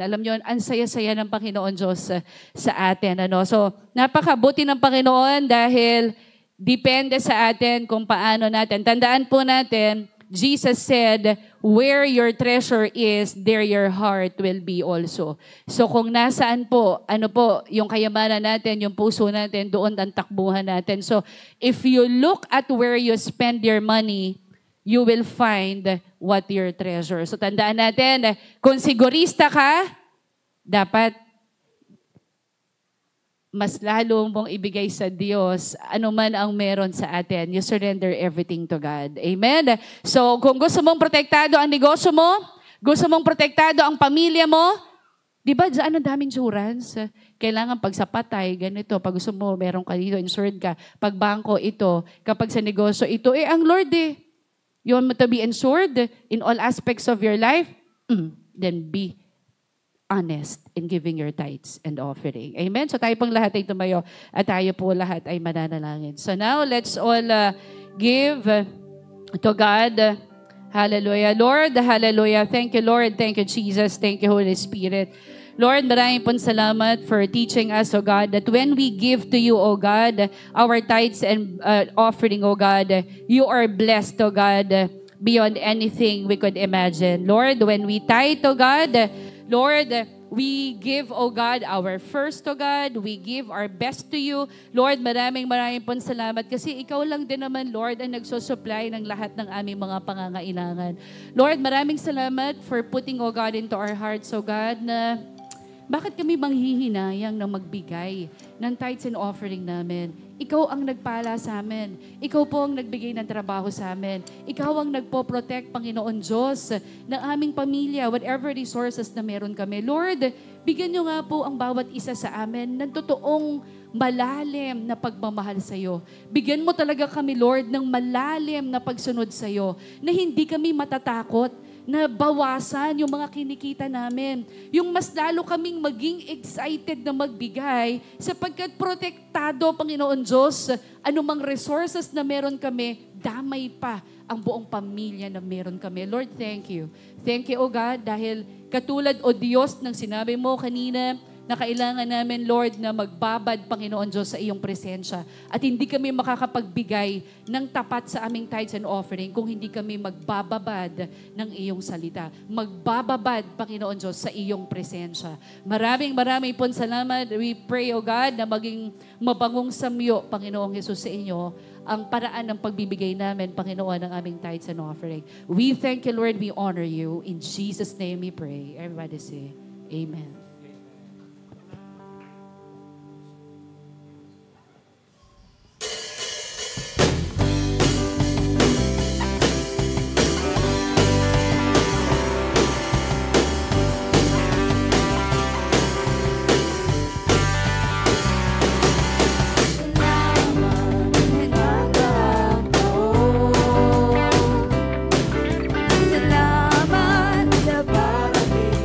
alam nyo, ang saya-saya ng Panginoon Diyos sa atin. So, napakabuti ng Panginoon dahil depende sa atin kung paano natin. Tandaan po natin, Jesus said, where your treasure is, there your heart will be also. So, kung nasaan po, yung kayamanan natin, yung puso natin, doon ang takbuhan natin. So, if you look at where you spend your money, you will find what your treasure. So tandaan natin, kung sigurista ka, dapat mas lalo mong ibigay sa Diyos ano man ang meron sa atin. You surrender everything to God. Amen? So kung gusto mong protektado ang negosyo mo, gusto mong protektado ang pamilya mo, di ba dyan ang daming insurance? Kailangan pag sa patay, ganito, pag gusto mo, meron ka dito, insured ka. Pag bangko, ito. Kapag sa negosyo, ito. Ang Lord you want me to be insured in all aspects of your life? Then be honest in giving your tithes and offering. Amen? So tayo pong lahat ay tumayo at tayo po lahat ay mananalangin. So now, let's all give to God. Hallelujah. Lord, hallelujah. Thank you, Lord. Thank you, Jesus. Thank you, Holy Spirit. Lord, maraming pong salamat for teaching us, O God, that when we give to you, O God, our tithes and offering, O God, you are blessed, O God, beyond anything we could imagine. Lord, when we tithe, O God, Lord, we give, O God, our first, O God. We give our best to you. Lord, maraming pong salamat kasi ikaw lang din naman, Lord, ang nagsusupply ng lahat ng aming mga pangangailangan. Lord, maraming salamat for putting, O God, into our hearts, O God, na bakit kami manghihinayang na magbigay ng tithes and offering namin? Ikaw ang nagpala sa amin. Ikaw po ang nagbigay ng trabaho sa amin. Ikaw ang nagpo-protect, Panginoon Diyos, ng aming pamilya, whatever resources na meron kami. Lord, bigyan niyo nga po ang bawat isa sa amin ng totoong malalim na pagmamahal sa iyo. Bigyan mo talaga kami, Lord, ng malalim na pagsunod sa iyo, na hindi kami matatakot na bawasan yung mga kinikita namin. Yung mas lalo kaming maging excited na magbigay sapagkat protektado, Panginoon Diyos, anumang resources na meron kami, damay pa ang buong pamilya na meron kami. Lord, thank you. Thank you, O God, dahil katulad, O Diyos, ng sinabi mo kanina, na kailangan namin, Lord, na magbabad, Panginoon Diyos, sa iyong presensya. At hindi kami makakapagbigay ng tapat sa aming tithes and offering kung hindi kami magbababad ng iyong salita. Magbababad, Panginoon Diyos, sa iyong presensya. Maraming pong salamat. We pray, O God, na maging mabangong samyo, Panginoong Jesus, sa inyo, ang paraan ng pagbibigay namin, Panginoon, ng aming tithes and offering. We thank you, Lord. We honor you. In Jesus' name we pray. Everybody say, Amen. Salamat sa pag-ibig.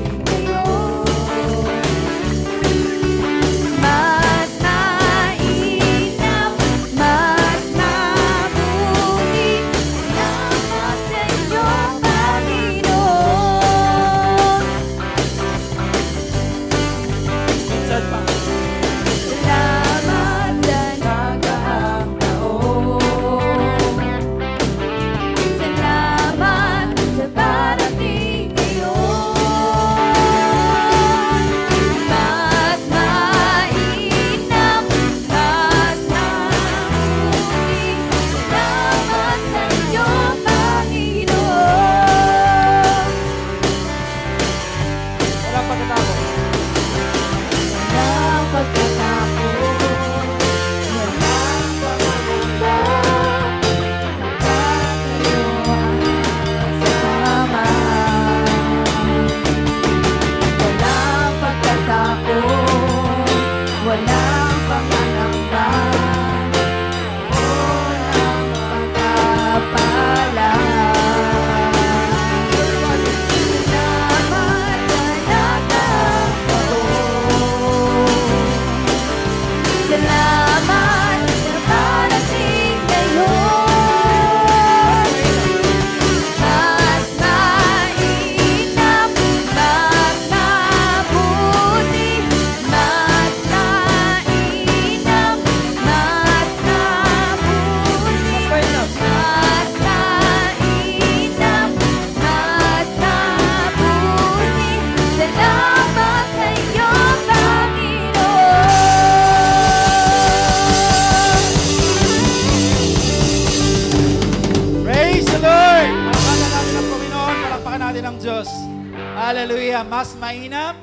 Hallelujah. Mas mainam,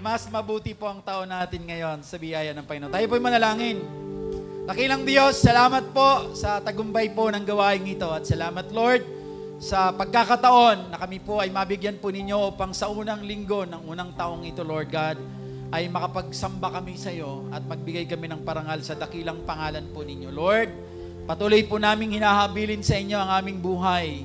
mas mabuti po ang taon natin ngayon sa biyaya ng Panginoon. Tayo po'y manalangin. Dakilang Diyos, salamat po sa tagumpay po ng gawain ito. At salamat, Lord, sa pagkakataon na kami po ay mabigyan po ninyo upang sa unang linggo ng unang taong ito, Lord God, ay makapagsamba kami sa iyo at magbigay kami ng parangal sa dakilang pangalan po ninyo. Lord, patuloy po naming hinahabilin sa inyo ang aming buhay.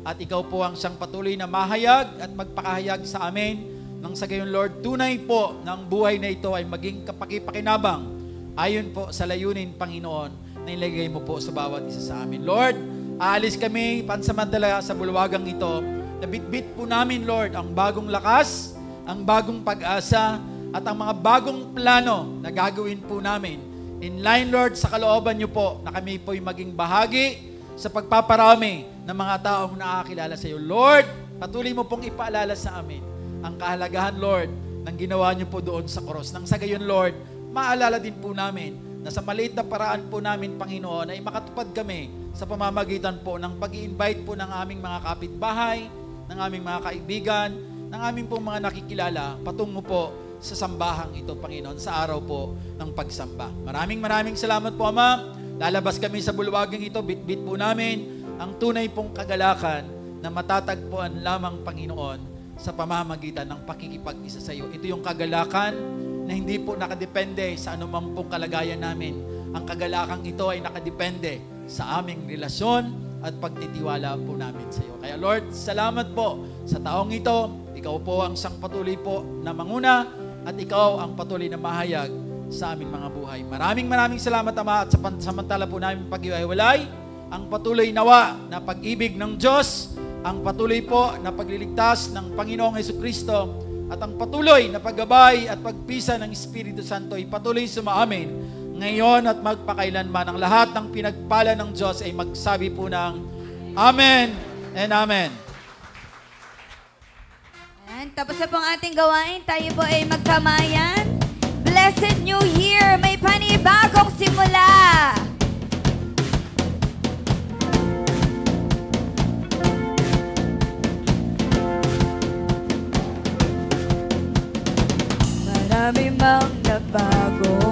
At ikaw po ang siyang patuloy na mahayag at magpakahayag sa amin. Nang sa gayon, Lord, tunay po ng buhay na ito ay maging kapakipakinabang ayon po sa layunin, Panginoon, na ilagay mo po sa bawat isa sa amin. Lord, aalis kami pansamantala sa bulwagang ito. Nabitbit po namin, Lord, ang bagong lakas, ang bagong pag-asa, at ang mga bagong plano na gagawin po namin. In line, Lord, sa kalooban niyo po na kami po'y maging bahagi sa pagpaparami ng mga taong nakakilala sa iyo. Lord, patuloy mo pong ipaalala sa amin ang kahalagahan, Lord, ng ginawa niyo po doon sa cross. Nang sa gayon, Lord, maalala din po namin na sa maliit na paraan po namin, Panginoon, ay makatupad kami sa pamamagitan po ng pag-i-invite po ng aming mga kapitbahay, ng aming mga kaibigan, ng aming pong mga nakikilala patungo po sa sambahang ito, Panginoon, sa araw po ng pagsamba. Maraming salamat po, Ama. Lalabas kami sa bulwagang ito, bit-bit po namin ang tunay pong kagalakan na matatagpuan lamang, Panginoon, sa pamamagitan ng pakikipag-isa sa iyo. Ito yung kagalakan na hindi po nakadepende sa anumang pong kalagayan namin. Ang kagalakang ito ay nakadepende sa aming relasyon at pagtitiwala po namin sa iyo. Kaya Lord, salamat po sa taong ito. Ikaw po ang siyang patuloy po na manguna at ikaw ang patuloy na mahayag sa aming mga buhay. Maraming salamat, Ama, at samantala po namin pag-iwalay ang patuloy nawa na pag-ibig ng Diyos, ang patuloy po na pagliligtas ng Panginoong Jesucristo, at ang patuloy na paggabay at pagpisa ng Espiritu Santo ay patuloy sumaamin ngayon at magpakailanman. Ang lahat ng pinagpala ng Diyos ay magsabi po ng Amen and Amen. And tapos na pong ating gawain, tayo po ay magkamayan. Blessed New Year! May panibagong simula! Marami mang nabago